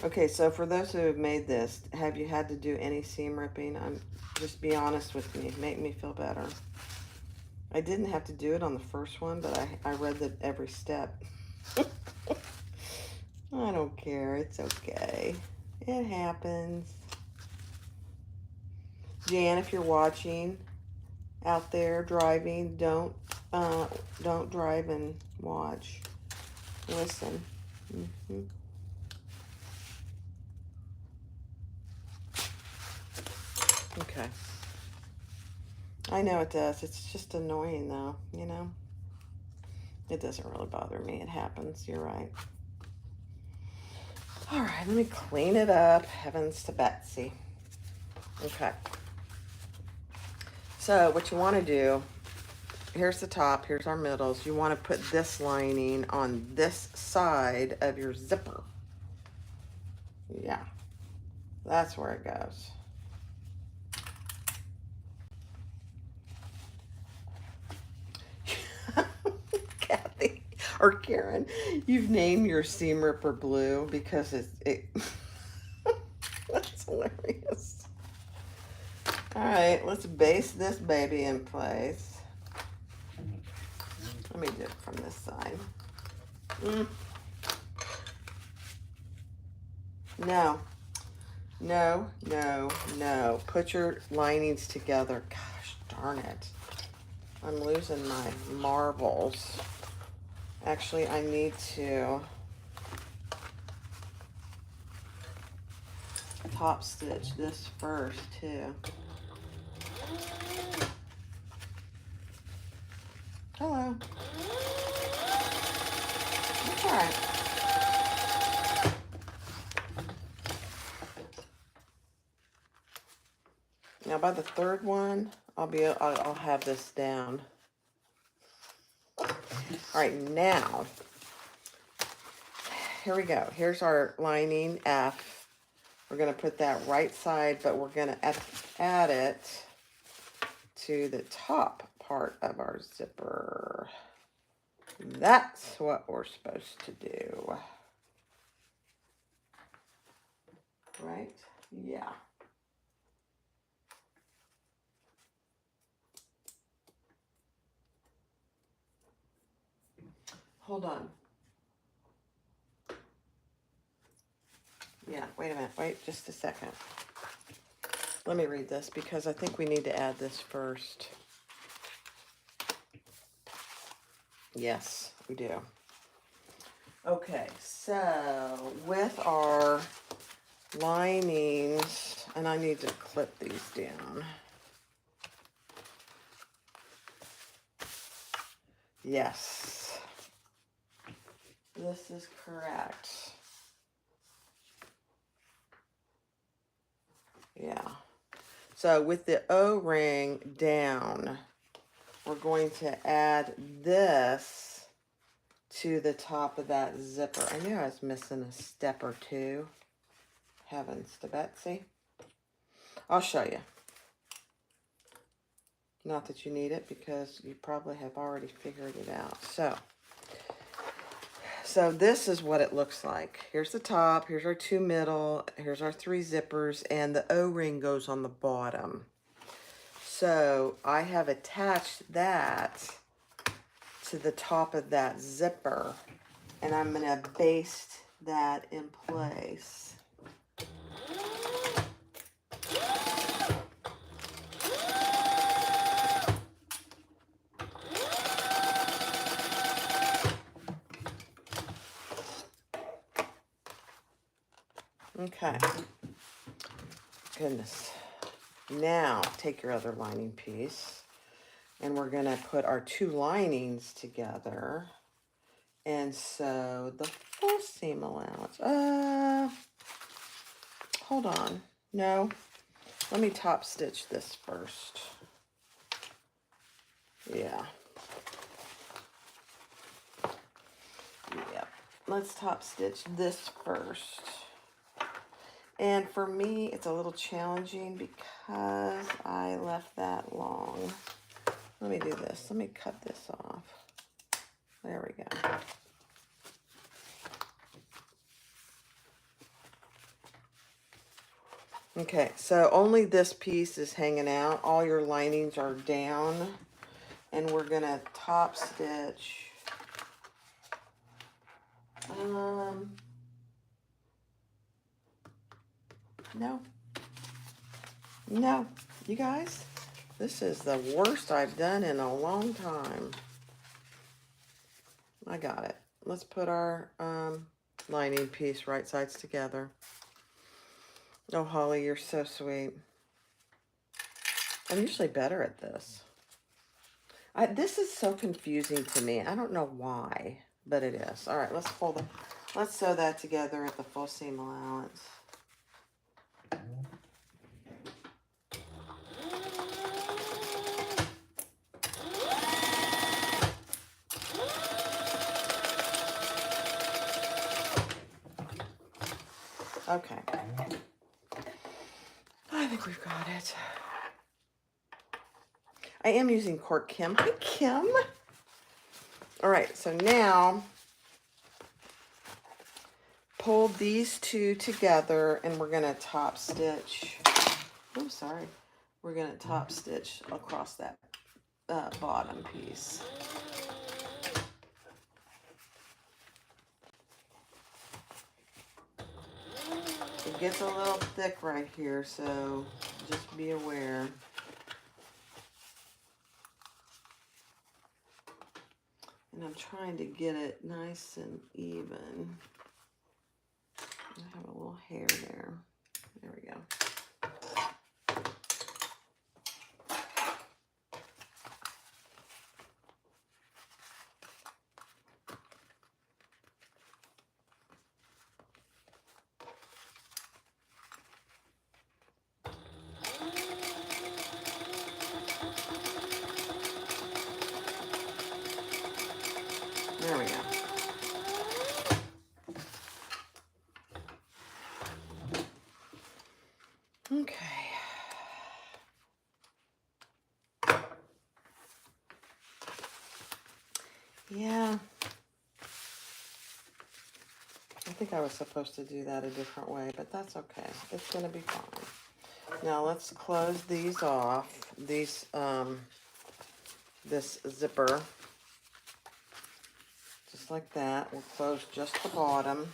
Okay, so for those who have made this, have you had to do any seam ripping? Just be honest with me. Make me feel better. I didn't have to do it on the first one, but I read every step. I don't care. It's okay. It happens. Jan, if you're watching out there driving, don't drive and watch. Listen. Okay. I know it does. It's just annoying though, you know? It doesn't really bother me. It happens. You're right. All right, let me clean it up. Heavens to Betsy. Okay. So what you want to do, here's the top, here's our middles. You want to put this lining on this side of your zipper. Yeah, that's where it goes. Kathy or Karen, you've named your seam ripper blue because it that's hilarious. All right, let's base this baby in place. Let me do it from this side. No, no, no, no. Put your linings together. Gosh darn it. I'm losing my marbles. Actually, I need to top stitch this first too. Hello. That's all right. Now by the third one, I'll have this down. All right, now, here we go. Here's our lining F. We're gonna put that right side, but we're gonna add it to the top part of our zipper. That's what we're supposed to do. Right? Yeah. Hold on. Yeah, wait a minute. Wait just a second. Let me read this because I think we need to add this first. Yes, we do. Okay, so with our linings, and I need to clip these down. Yes, this is correct. Yeah. So with the O-ring down, we're going to add this to the top of that zipper. I knew I was missing a step or two. Heavens to Betsy. I'll show you. Not that you need it because you probably have already figured it out. So this is what it looks like. Here's the top, here's our two middle, here's our three zippers, and the O-ring goes on the bottom. So I have attached that to the top of that zipper, and I'm gonna baste that in place. Okay. Goodness. Now take your other lining piece, and we're gonna put our two linings together and sew the Full seam allowance. Hold on. No. Let me top stitch this first. Yeah. Yep. Let's top stitch this first. And for me, it's a little challenging because I left that long. Let me do this. Let me cut this off. There we go. Okay, so only this piece is hanging out. All your linings are down. And we're going to top stitch. No. No. You guys, this is the worst I've done in a long time. I got it. Let's put our lining piece right sides together. Oh, Holly, you're so sweet. I'm usually better at this. This is so confusing to me. I don't know why, but it is. All right, let's sew that together at the full seam allowance. Okay. I think we've got it. I am using Cork Kim. Hi, Kim. All right, so now pull these two together and we're going to top stitch. Oh, sorry. We're going to top stitch across that bottom piece. It gets a little thick right here, so just be aware. And I'm trying to get it nice and even. I have a little hair there. There we go. There we go. Okay. Yeah. I think I was supposed to do that a different way, but that's okay. It's going to be fine. Now let's close these off. These, this zipper. Just like that. We'll close just the bottom.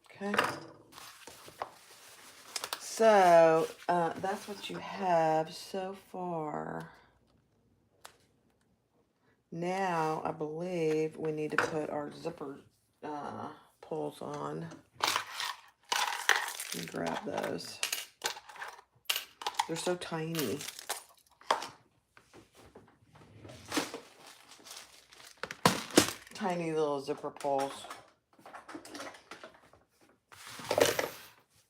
Okay. So, that's what you have so far. Now, I believe we need to put our zipper pulls on. Let me grab those. They're so tiny. Tiny little zipper pulls.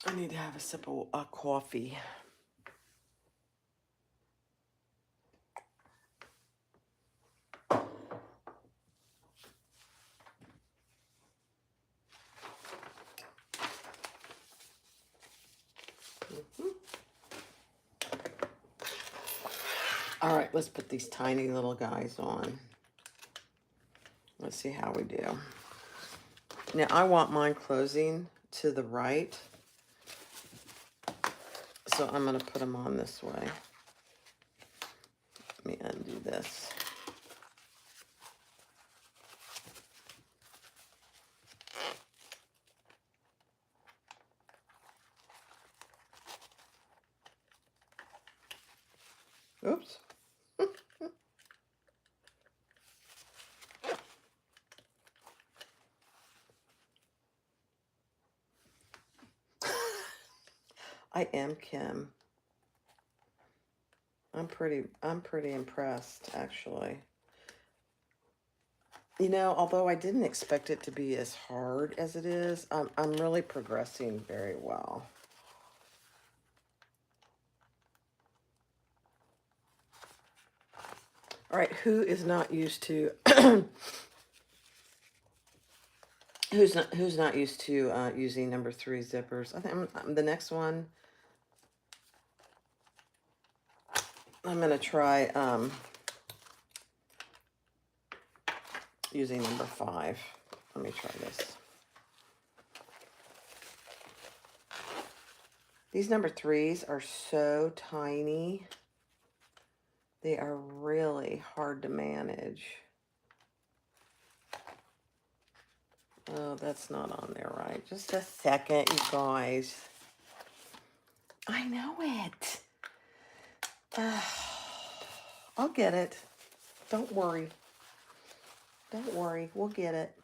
I need to have a sip of coffee. All right, let's put these tiny little guys on. Let's see how we do. Now, I want mine closing to the right. So I'm going to put them on this way. Let me undo this. Oops. I am Kim. I'm pretty impressed, actually. You know, although I didn't expect it to be as hard as it is, I'm really progressing very well. All right, who is not used to who's not used to using number 3 zippers? I think the next one I'm gonna try using number 5. Let me try this. These number 3s are so tiny. They are really hard to manage. Oh, that's not on there right. Just a second, you guys. I know it. I'll get it. Don't worry. Don't worry. We'll get it.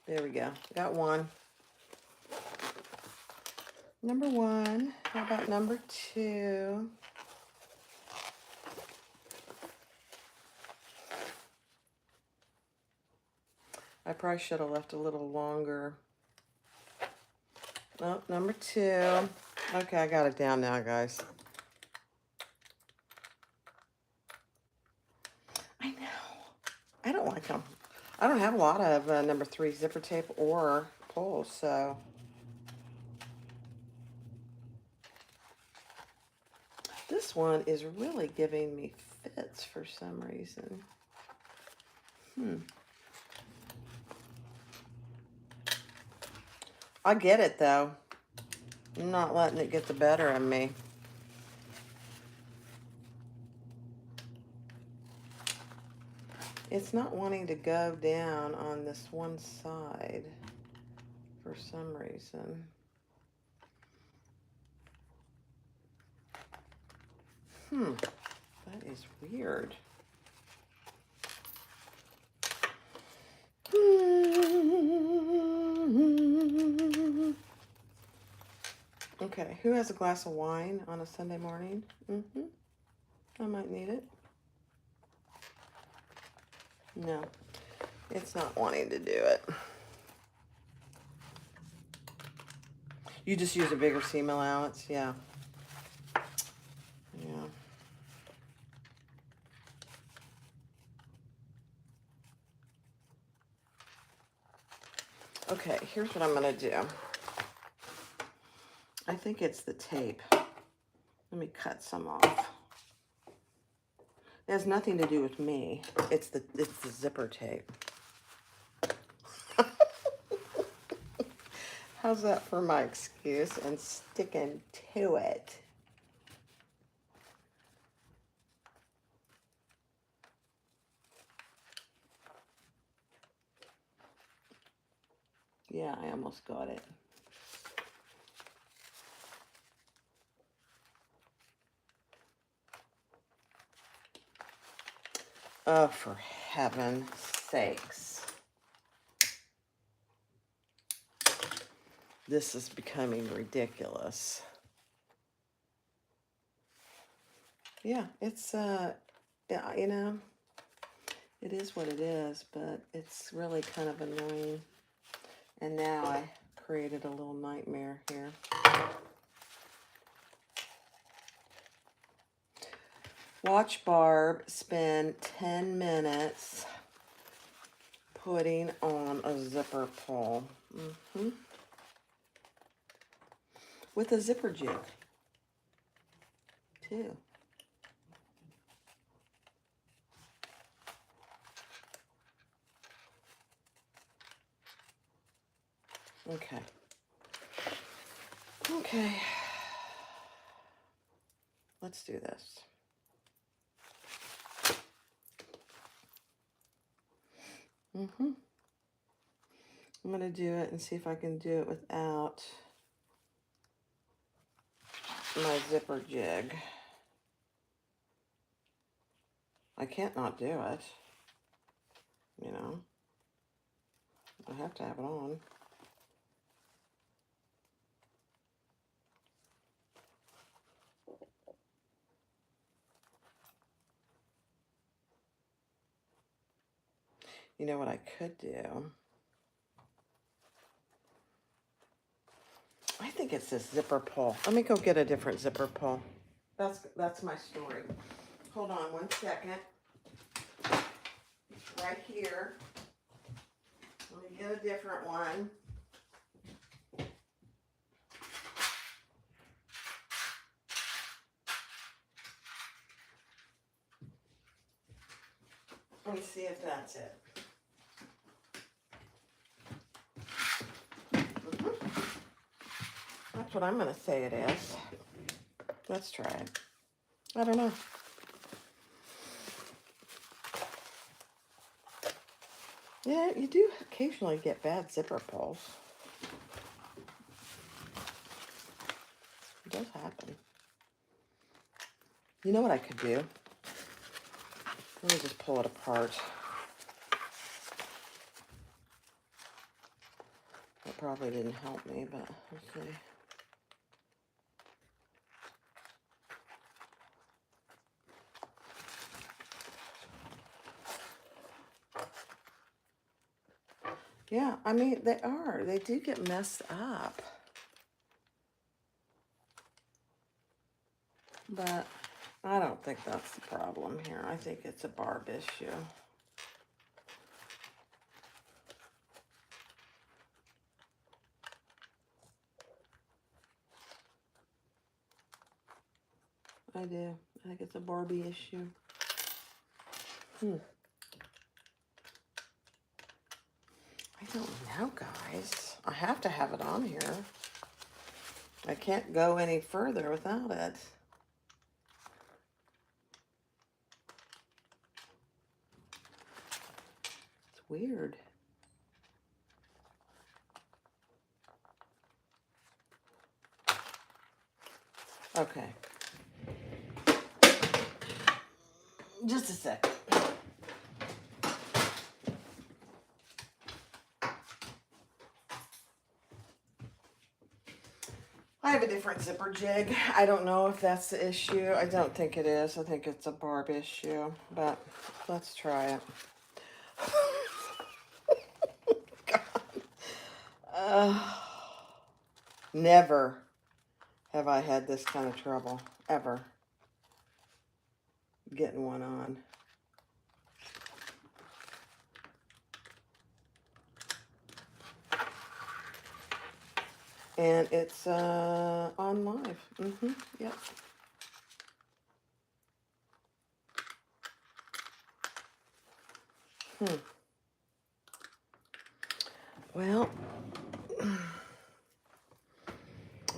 There we go. Got one. Number 1. How about number 2? I probably should have left a little longer. Oh, number 2. Okay, I got it down now, guys. I know. I don't like them. I don't have a lot of number 3 zipper tape or pulls, so. This one is really giving me fits for some reason. I get it, though. I'm not letting it get the better of me. It's not wanting to go down on this one side for some reason. That is weird. Okay, who has a glass of wine on a Sunday morning? I might need it. No, it's not wanting to do it. You just use a bigger seam allowance, yeah. Yeah. Okay, here's what I'm gonna do. I think it's the tape. Let me cut some off. It has nothing to do with me. It's the zipper tape. How's that for my excuse and sticking to it? Yeah, I almost got it. Oh, for heaven's sakes. This is becoming ridiculous. Yeah, it's, yeah, you know, it is what it is, but it's really kind of annoying. And now I created a little nightmare here. Watch Barb spend 10 minutes putting on a zipper pull. With a zipper jig, too. Okay. Okay. Let's do this. I'm going to do it and see if I can do it without my zipper jig. I can't not do it, you know. I have to have it on. You know what I could do? I think it's this zipper pull. Let me go get a different zipper pull. That's my story. Hold on one second. Right here. Let me get a different one. Let me see if that's it. That's what I'm going to say it is. Let's try it. I don't know. Yeah, you do occasionally get bad zipper pulls. It does happen. You know what I could do? Let me just pull it apart. That probably didn't help me, but let's see. Yeah, I mean, they are. They do get messed up. But I don't think that's the problem here. I think it's a barb issue. I do. I think it's a Barbie issue. I don't know, guys. I have to have it on here. I can't go any further without it. It's weird. Okay. Just a sec. I have a different zipper jig. I don't know if that's the issue. I don't think it is. I think it's a barb issue, but let's try it. God. Never have I had this kind of trouble, ever, getting one on. And it's on live. Yep. Well,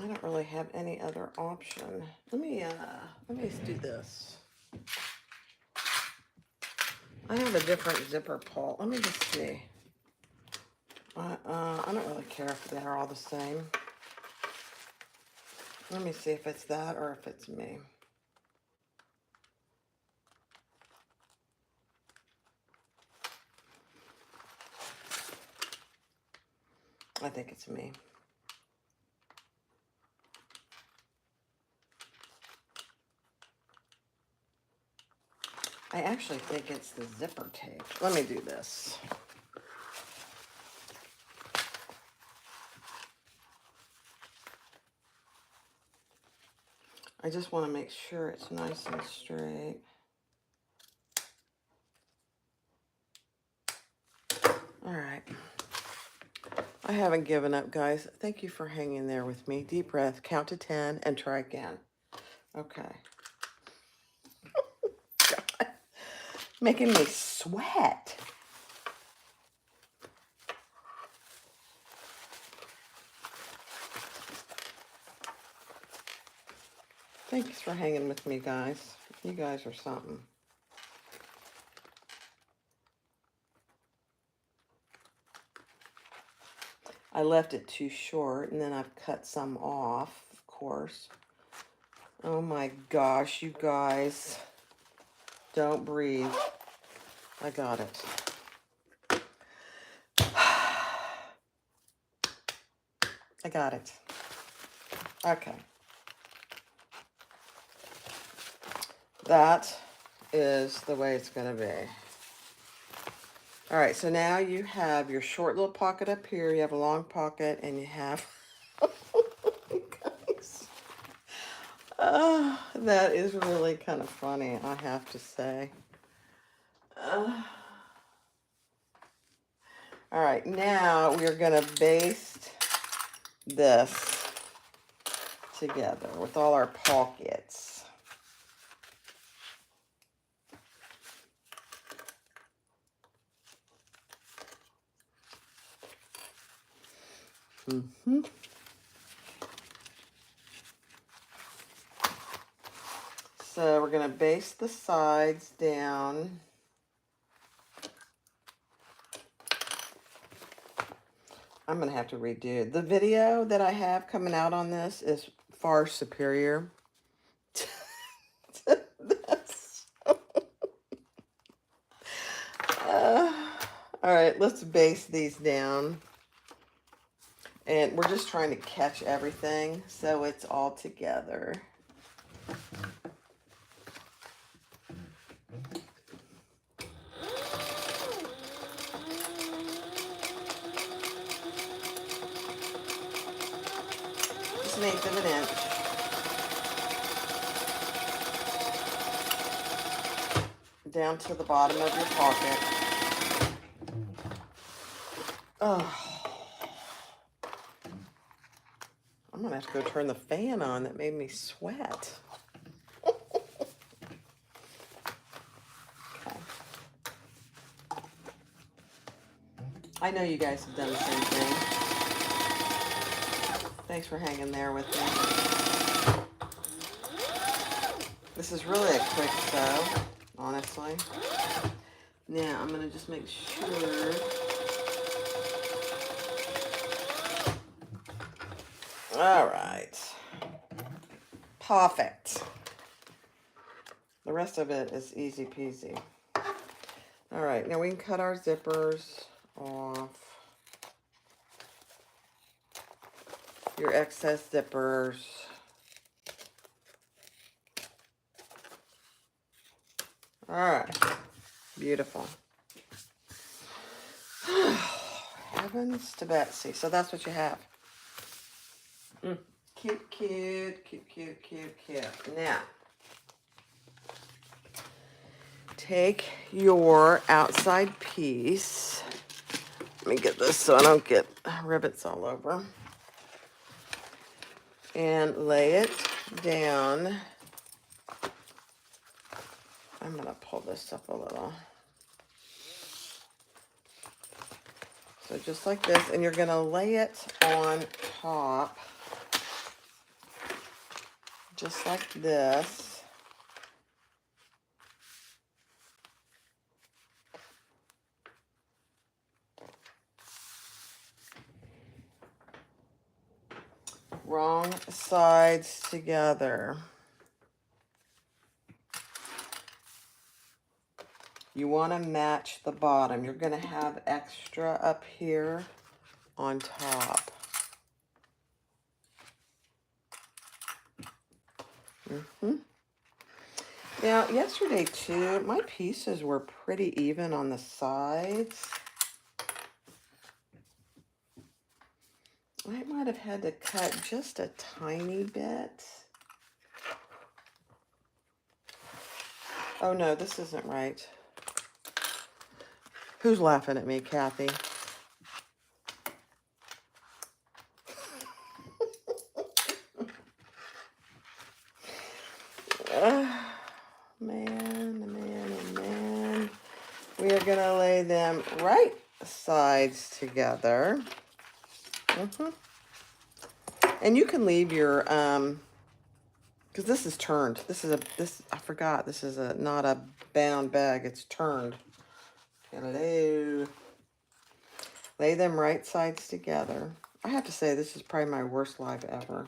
I don't really have any other option. Let me do this. I have a different zipper pull. Let me just see. I don't really care if they're all the same. Let me see if it's that or if it's me. I think it's me. I actually think it's the zipper tape. Let me do this. I just want to make sure it's nice and straight. All right. I haven't given up, guys. Thank you for hanging there with me. Deep breath, count to 10, and try again. Okay. God. Making me sweat. Thanks for hanging with me, guys. You guys are something. I left it too short, and then I've cut some off, of course. Oh my gosh, you guys. Don't breathe. I got it. I got it. Okay. That is the way it's going to be. All right, so now you have your short little pocket up here. You have a long pocket, and you have... Guys, that is really kind of funny, I have to say. All right, now we're going to baste this together with all our pockets. So we're going to baste the sides down. I'm going to have to redo. The video that I have coming out on this is far superior to this. All right, let's baste these down. And we're just trying to catch everything so it's all together. Just an eighth of an inch. Down to the bottom of your pocket. Oh. I'm going to have to go turn the fan on. That made me sweat. Okay. I know you guys have done the same thing. Thanks for hanging there with me. This is really a quick sew, honestly. Now, I'm going to just make sure. All right. Perfect. The rest of it is easy peasy. All right, now we can cut our zippers off. Your excess zippers. All right, beautiful. Heavens to Betsy. So that's what you have. Cute, cute, cute, cute, cute, cute. Now, take your outside piece. Let me get this so I don't get rivets all over. And lay it down. I'm going to pull this up a little. So just like this, and you're going to lay it on top. Just like this. Wrong sides together. You want to match the bottom. You're going to have extra up here on top. Now, yesterday too, my pieces were pretty even on the sides. I might have had to cut just a tiny bit. Oh no, this isn't right. Who's laughing at me, Kathy? Man. We are going to lay them right sides together. And you can leave your, because this is turned. I forgot, this is not a bound bag. It's turned. Hello. Lay them right sides together. I have to say, this is probably my worst live ever.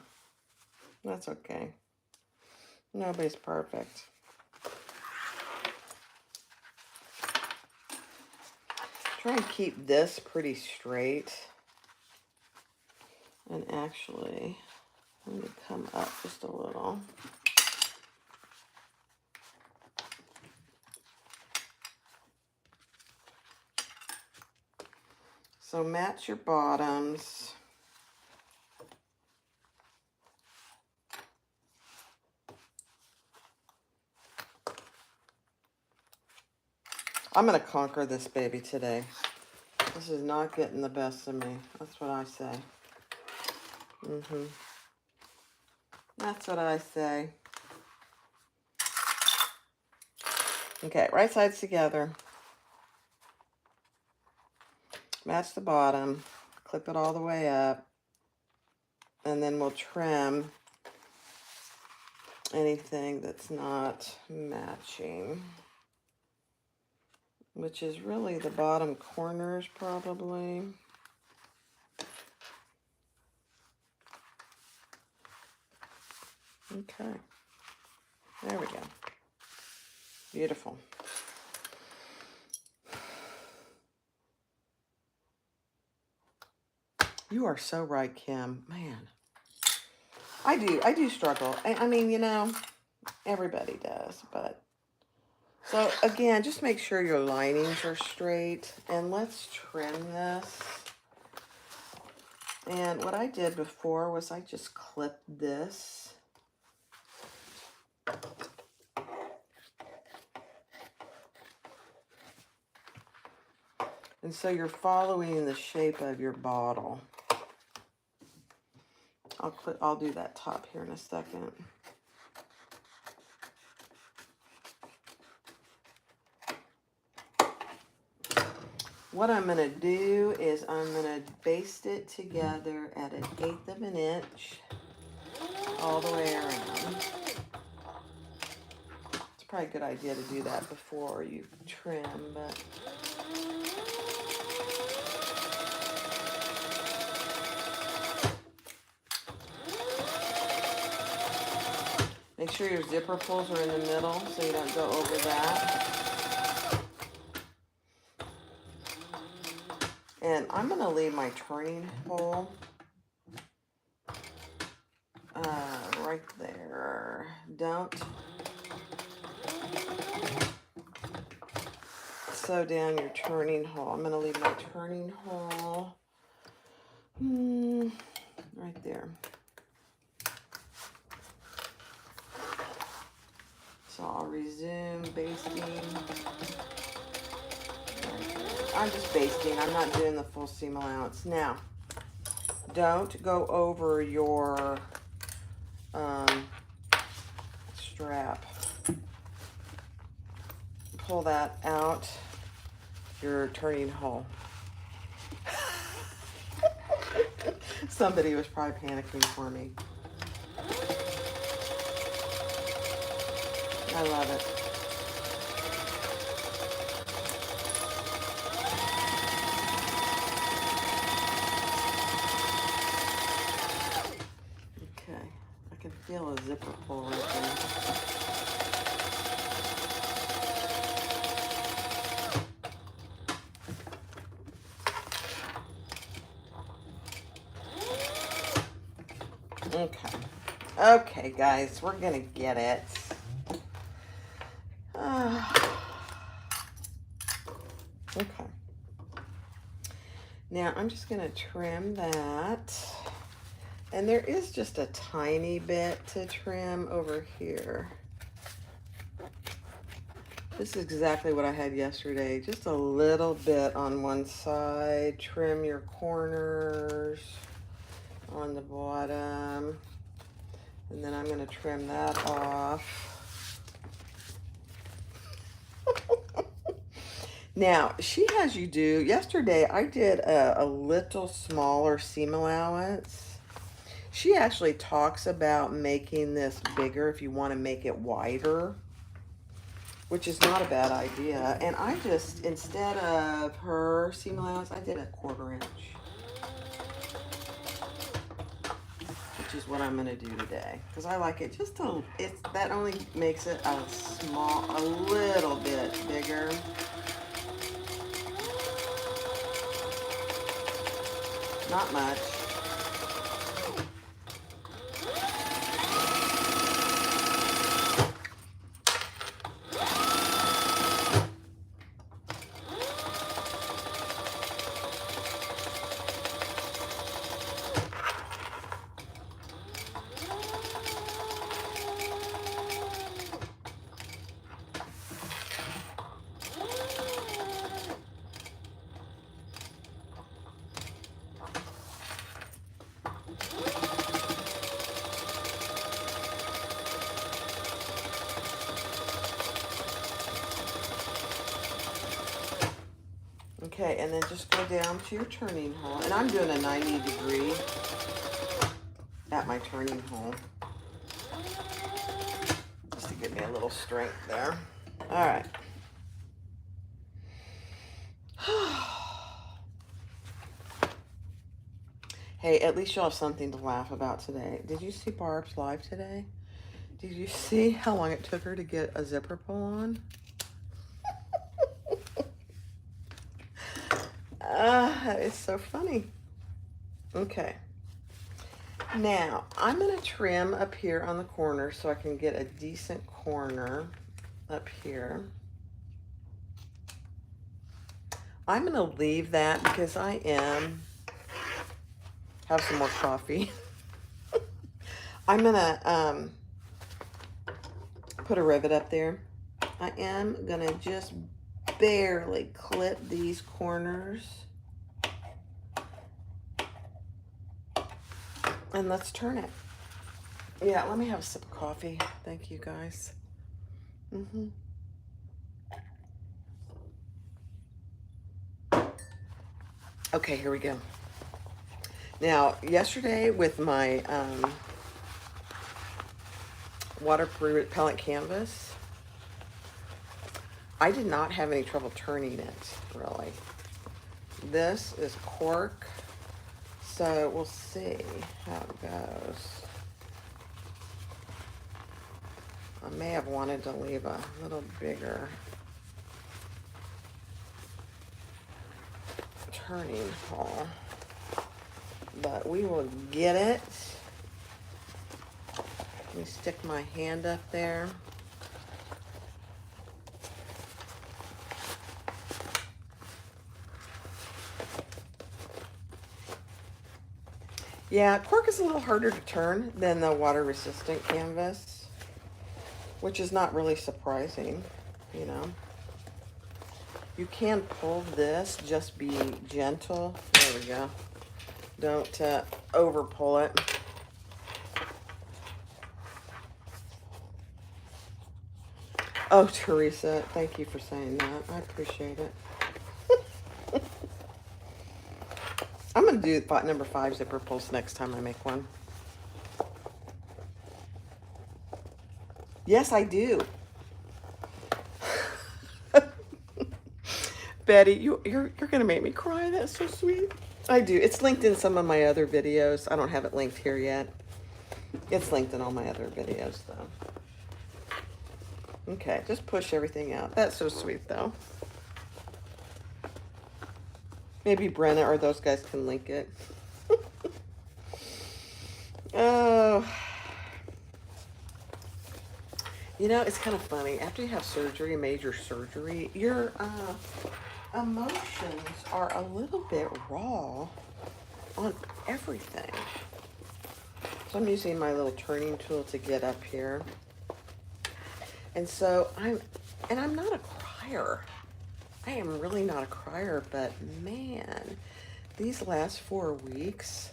That's okay. Nobody's perfect. Try and keep this pretty straight. And actually, let me come up just a little. So match your bottoms. I'm going to conquer this baby today. This is not getting the best of me. That's what I say. That's what I say. Okay, right sides together. Match the bottom. Clip it all the way up. And then we'll trim anything that's not matching, which is really the bottom corners probably. Okay, there we go. Beautiful. You are so right, Kim. Man, I do struggle. I mean, you know, everybody does, but so again, just make sure your linings are straight, and let's trim this. And what I did before was I just clipped this. And so you're following the shape of your bottle. I'll do that top here in a second. What I'm going to do is I'm going to baste it together at 1/8 of an inch all the way around. It's probably a good idea to do that before you trim, but make sure your zipper pulls are in the middle so you don't go over that. And I'm going to leave my turning hole right there. Don't sew down your turning hole. I'm going to leave my turning hole right there. So I'll resume basting. I'm just basting. I'm not doing the full seam allowance. Now, don't go over your strap. Pull that out your turning hole. Somebody was probably panicking for me. I love it. Okay, I can feel a zipper pull right there. Okay. Okay, guys, we're gonna get it. Okay. Now I'm just gonna trim that. And there is just a tiny bit to trim over here. This is exactly what I had yesterday. Just a little bit on one side. Trim your corners on the bottom. And then I'm going to trim that off. Now, she has you do, yesterday I did a little smaller seam allowance. She actually talks about making this bigger if you want to make it wider, which is not a bad idea. And I just, instead of her seam allowance, I did a 1/4 inch, which is what I'm going to do today because I like it just a, that only makes it a little bit bigger. Not much. Okay, and then just go down to your turning hole. And I'm doing a 90-degree at my turning hole. Just to give me a little strength there. All right. Hey, at least you'll have something to laugh about today. Did you see Barb's live today? Did you see how long it took her to get a zipper pull on? It's so funny. Okay. Now, I'm going to trim up here on the corner so I can get a decent corner up here. I'm going to leave that because I have some more coffee. I'm going to put a rivet up there. I am going to just barely clip these corners. And let's turn it. Yeah, let me have a sip of coffee. Thank you, guys. Okay, here we go. Now, yesterday with my waterproof repellent canvas, I did not have any trouble turning it, really. This is cork, so we'll see how it goes. I may have wanted to leave a little bigger turning hole, but we will get it. Let me stick my hand up there. Yeah, cork is a little harder to turn than the water-resistant canvas, which is not really surprising, you know. You can pull this, just be gentle. There we go. Don't over pull it. Oh, Teresa, thank you for saying that. I appreciate it. I'm going to do number 5 zipper pulls next time I make one. Yes, I do. Betty, you're going to make me cry. That's so sweet. I do. It's linked in some of my other videos. I don't have it linked here yet. It's linked in all my other videos, though. Okay, just push everything out. That's so sweet, though. Maybe Brenna or those guys can link it. Oh. You know, it's kind of funny. After you have surgery, major surgery, your emotions are a little bit raw on everything. So I'm using my little turning tool to get up here. And so I'm not a crier. I am really not a crier, but man, these last 4 weeks,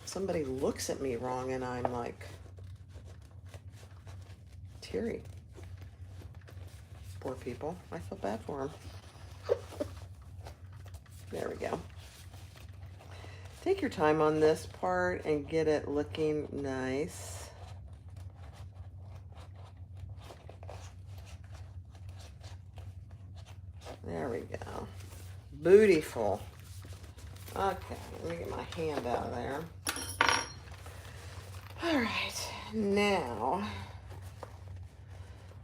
somebody looks at me wrong and I'm like teary. Poor people. I feel bad for them. There we go. Take your time on this part and get it looking nice. There we go. Beautiful. Okay, let me get my hand out of there. All right, now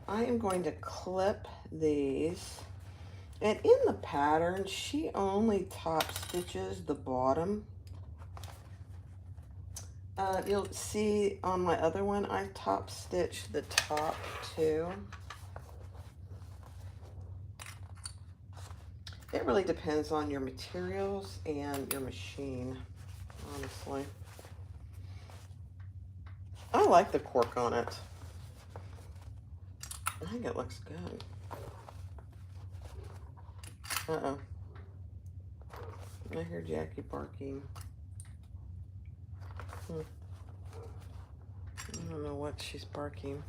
I am going to clip these. And in the pattern, she only top stitches the bottom. You'll see on my other one, I top stitched the top too. It really depends on your materials and your machine, honestly. I like the cork on it. I think it looks good. Uh-oh. I hear Jackie barking. I don't know what she's barking.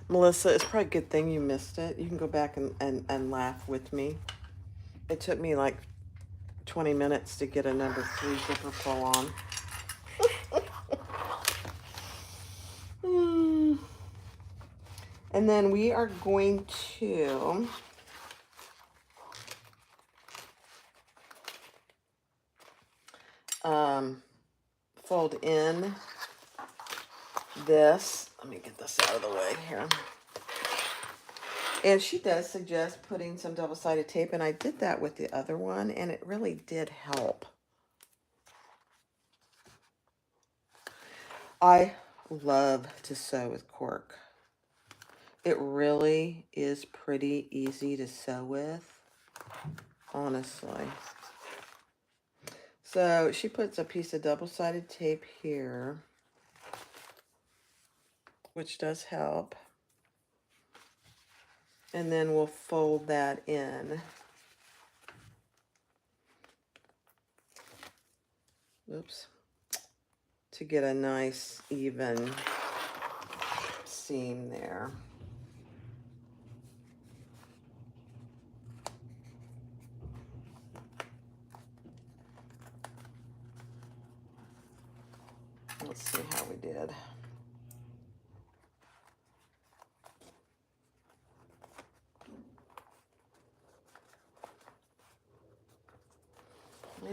Melissa, it's probably a good thing you missed it. You can go back and laugh with me. It took me like 20 minutes to get a number 3 zipper pull on. And then we are going to fold in this. Let me get this out of the way here. And she does suggest putting some double-sided tape, and I did that with the other one, and it really did help. I love to sew with cork. It really is pretty easy to sew with, honestly. So she puts a piece of double-sided tape here, which does help. And then we'll fold that in. Oops. To get a nice even seam there. Let's see how we did.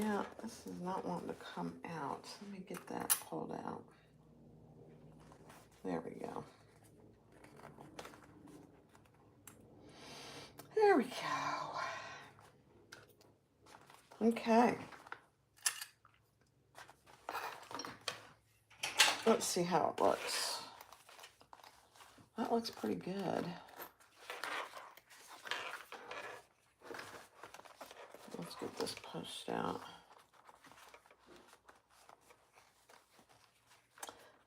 Yeah, this is not wanting to come out. Let me get that pulled out. There we go. There we go. Okay. Let's see how it looks. That looks pretty good. Let's get this pushed out.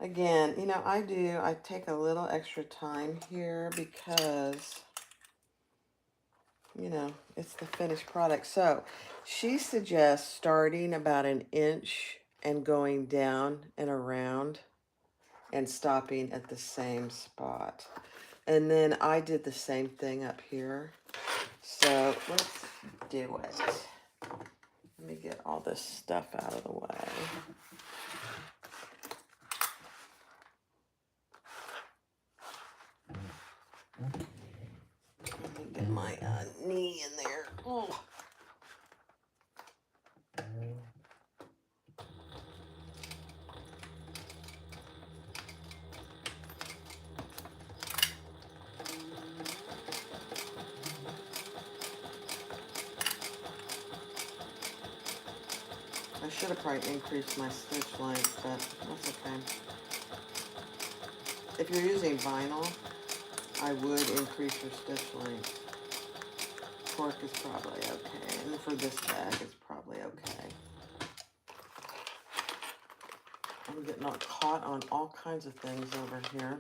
Again, you know, I take a little extra time here because, you know, it's the finished product. So she suggests starting about 1 inch and going down and around and stopping at the same spot. And then I did the same thing up here. So let's do it. Let me get all this stuff out of the way. Let me get my knee in there. Oh. I should have probably increased my stitch length, but that's okay. If you're using vinyl, I would increase your stitch length. Cork is probably okay, and for this bag, it's probably okay. I'm getting all caught on all kinds of things over here.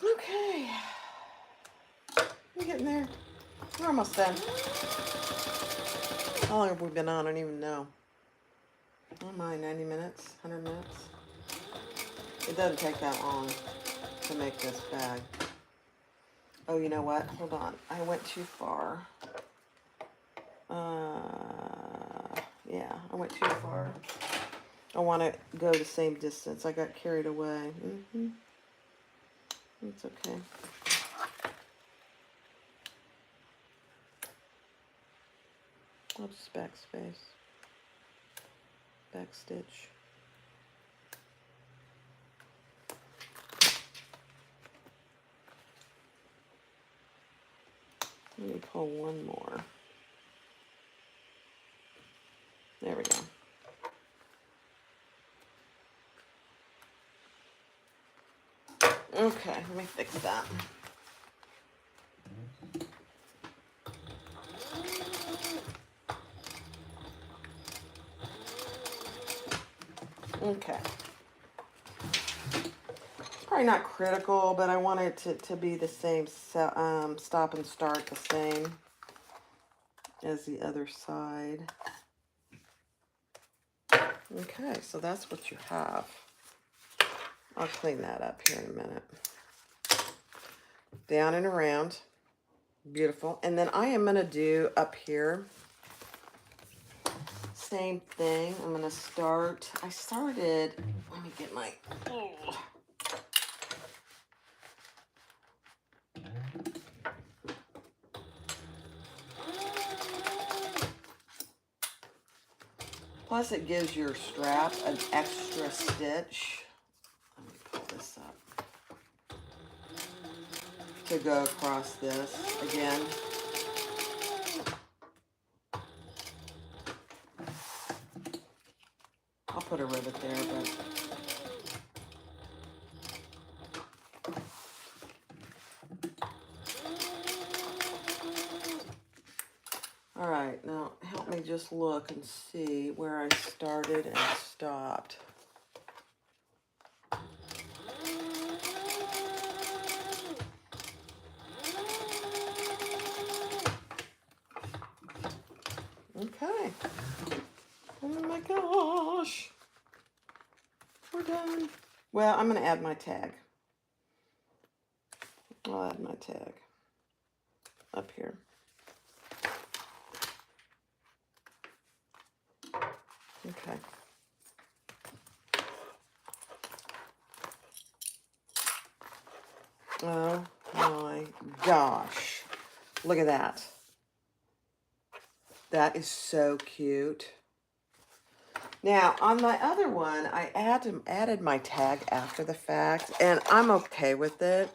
Okay, we're getting there. We're almost done. How long have we been on? I don't even know. Oh my, 90 minutes, 100 minutes? It doesn't take that long to make this bag. Oh, you know what? Hold on. I went too far. Yeah, I went too far. I want to go the same distance. I got carried away. It's okay. I'll just backspace. Backstitch. Let me pull one more. Okay, let me fix that. Okay. Probably not critical, but I want it to be the same, stop and start the same as the other side. Okay, so that's what you have. I'll clean that up here in a minute. Down and around. Beautiful. And then I am going to do up here, same thing. I'm going to start, let me get my, plus it gives your strap an extra stitch. Let me pull this up to go across this again. I'll put a rivet there, but all right, now help me just look and see where I started and stopped. Okay. Oh my gosh. We're done. Well, I'm going to add my tag. I'll add my tag up here. Okay. Oh my gosh. Look at that. That is so cute. Now, on my other one, I added my tag after the fact, and I'm okay with it.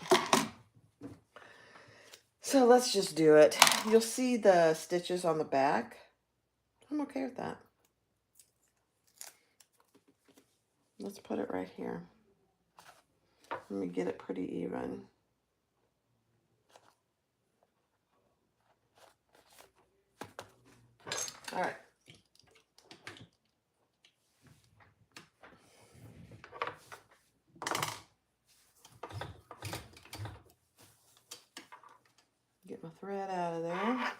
So let's just do it. You'll see the stitches on the back. I'm okay with that. Let's put it right here. Let me get it pretty even. All right. Get my thread out of there.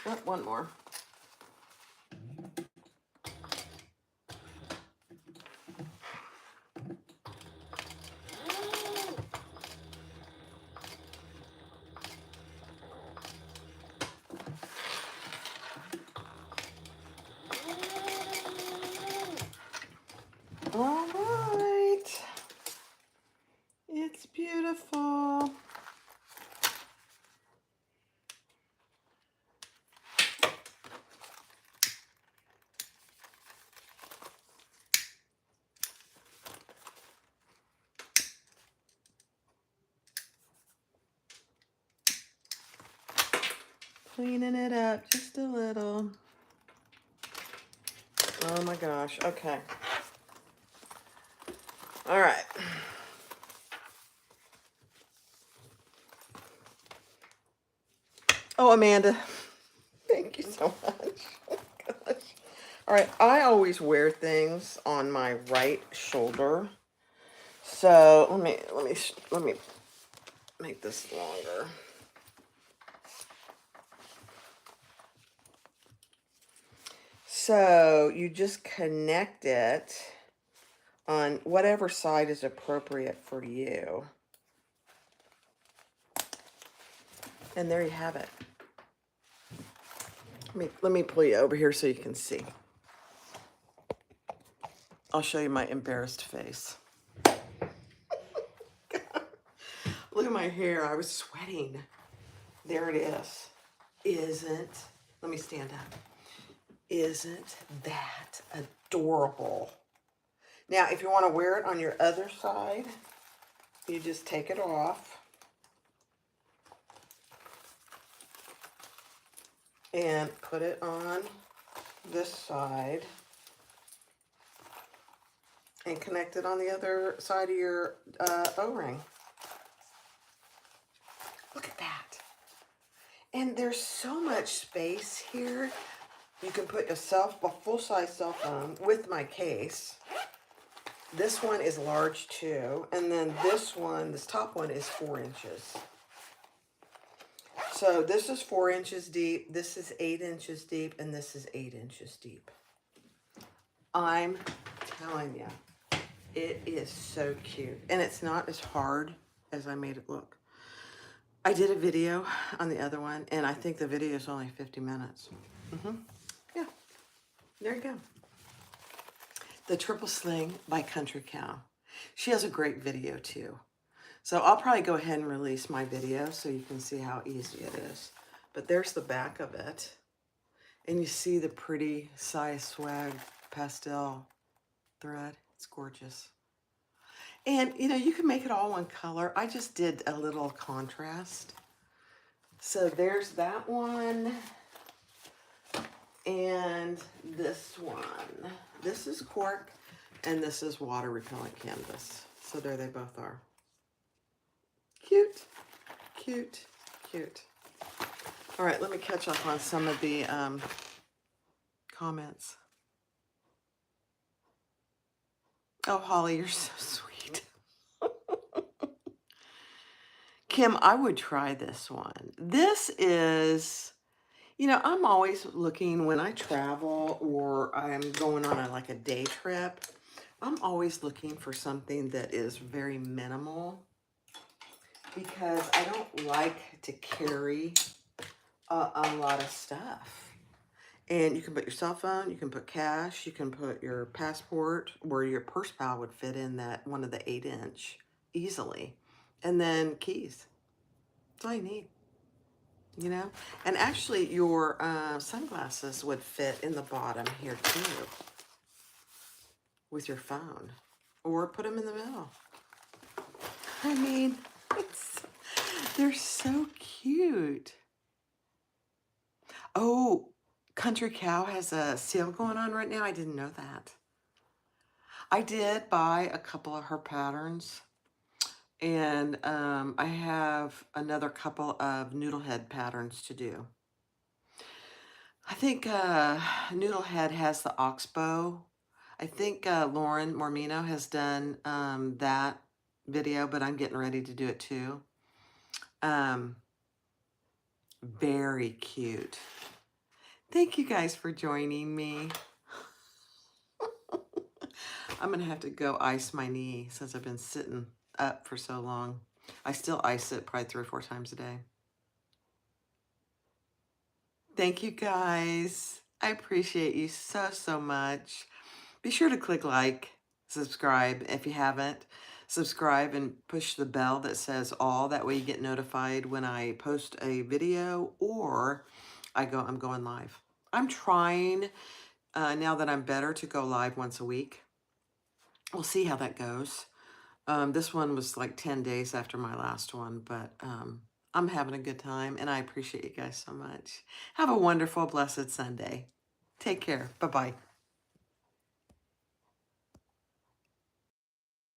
Oh, one more. All right. It's beautiful. Cleaning it up just a little. Oh my gosh. Okay. All right. Oh, Amanda. Thank you so much. Oh gosh. All right. I always wear things on my right shoulder. So let me make this longer. So you just connect it on whatever side is appropriate for you. And there you have it. Let me pull you over here so you can see. I'll show you my embarrassed face. Look at my hair. I was sweating. There it is. Let me stand up. Isn't that adorable? Now, if you want to wear it on your other side, you just take it off and put it on this side and connect it on the other side of your O-ring. Look at that. And there's so much space here. You can put a full-size cell phone with my case. This one is large too. And then this top one is 4 inches. So this is 4 inches deep, this is 8 inches deep, and this is 8 inches deep. I'm telling you, it is so cute. And it's not as hard as I made it look. I did a video on the other one, and I think the video is only 50 minutes. Yeah, there you go. The Triple Sling by Country Cow. She has a great video too. So I'll probably go ahead and release my video so you can see how easy it is. But there's the back of it. And you see the pretty size swag pastel thread. It's gorgeous. And, you know, you can make it all one color. I just did a little contrast. So there's that one. And this one. This is cork, and this is water repellent canvas. So there they both are. Cute, cute, cute. All right, let me catch up on some of the comments. Oh, Holly, you're so sweet. Kim, I would try this one. This is, you know, I'm always looking when I travel or I'm going on like a day trip. I'm always looking for something that is very minimal because I don't like to carry a lot of stuff. And you can put your cell phone, you can put cash, you can put your passport, where your purse pal would fit in that one of the 8-inch easily. And then keys. That's all you need, you know? And actually your sunglasses would fit in the bottom here too with your phone. Or put them in the middle. I mean, they're so cute. Oh, Country Cow has a sale going on right now. I didn't know that. I did buy a couple of her patterns, and I have another couple of Noodlehead patterns to do. I think Noodlehead has the oxbow. I think Lauren Mormino has done that video, but I'm getting ready to do it too. Very cute. Thank you guys for joining me. I'm going to have to go ice my knee since I've been sitting up for so long. I still ice it probably 3 or 4 times a day. Thank you guys. I appreciate you so, so much. Be sure to click like, subscribe if you haven't. Subscribe and push the bell that says all. That way you get notified when I post a video or I'm going live. I'm trying now that I'm better to go live once a week. We'll see how that goes. This one was like 10 days after my last one, but I'm having a good time and I appreciate you guys so much. Have a wonderful, blessed Sunday. Take care. Bye-bye.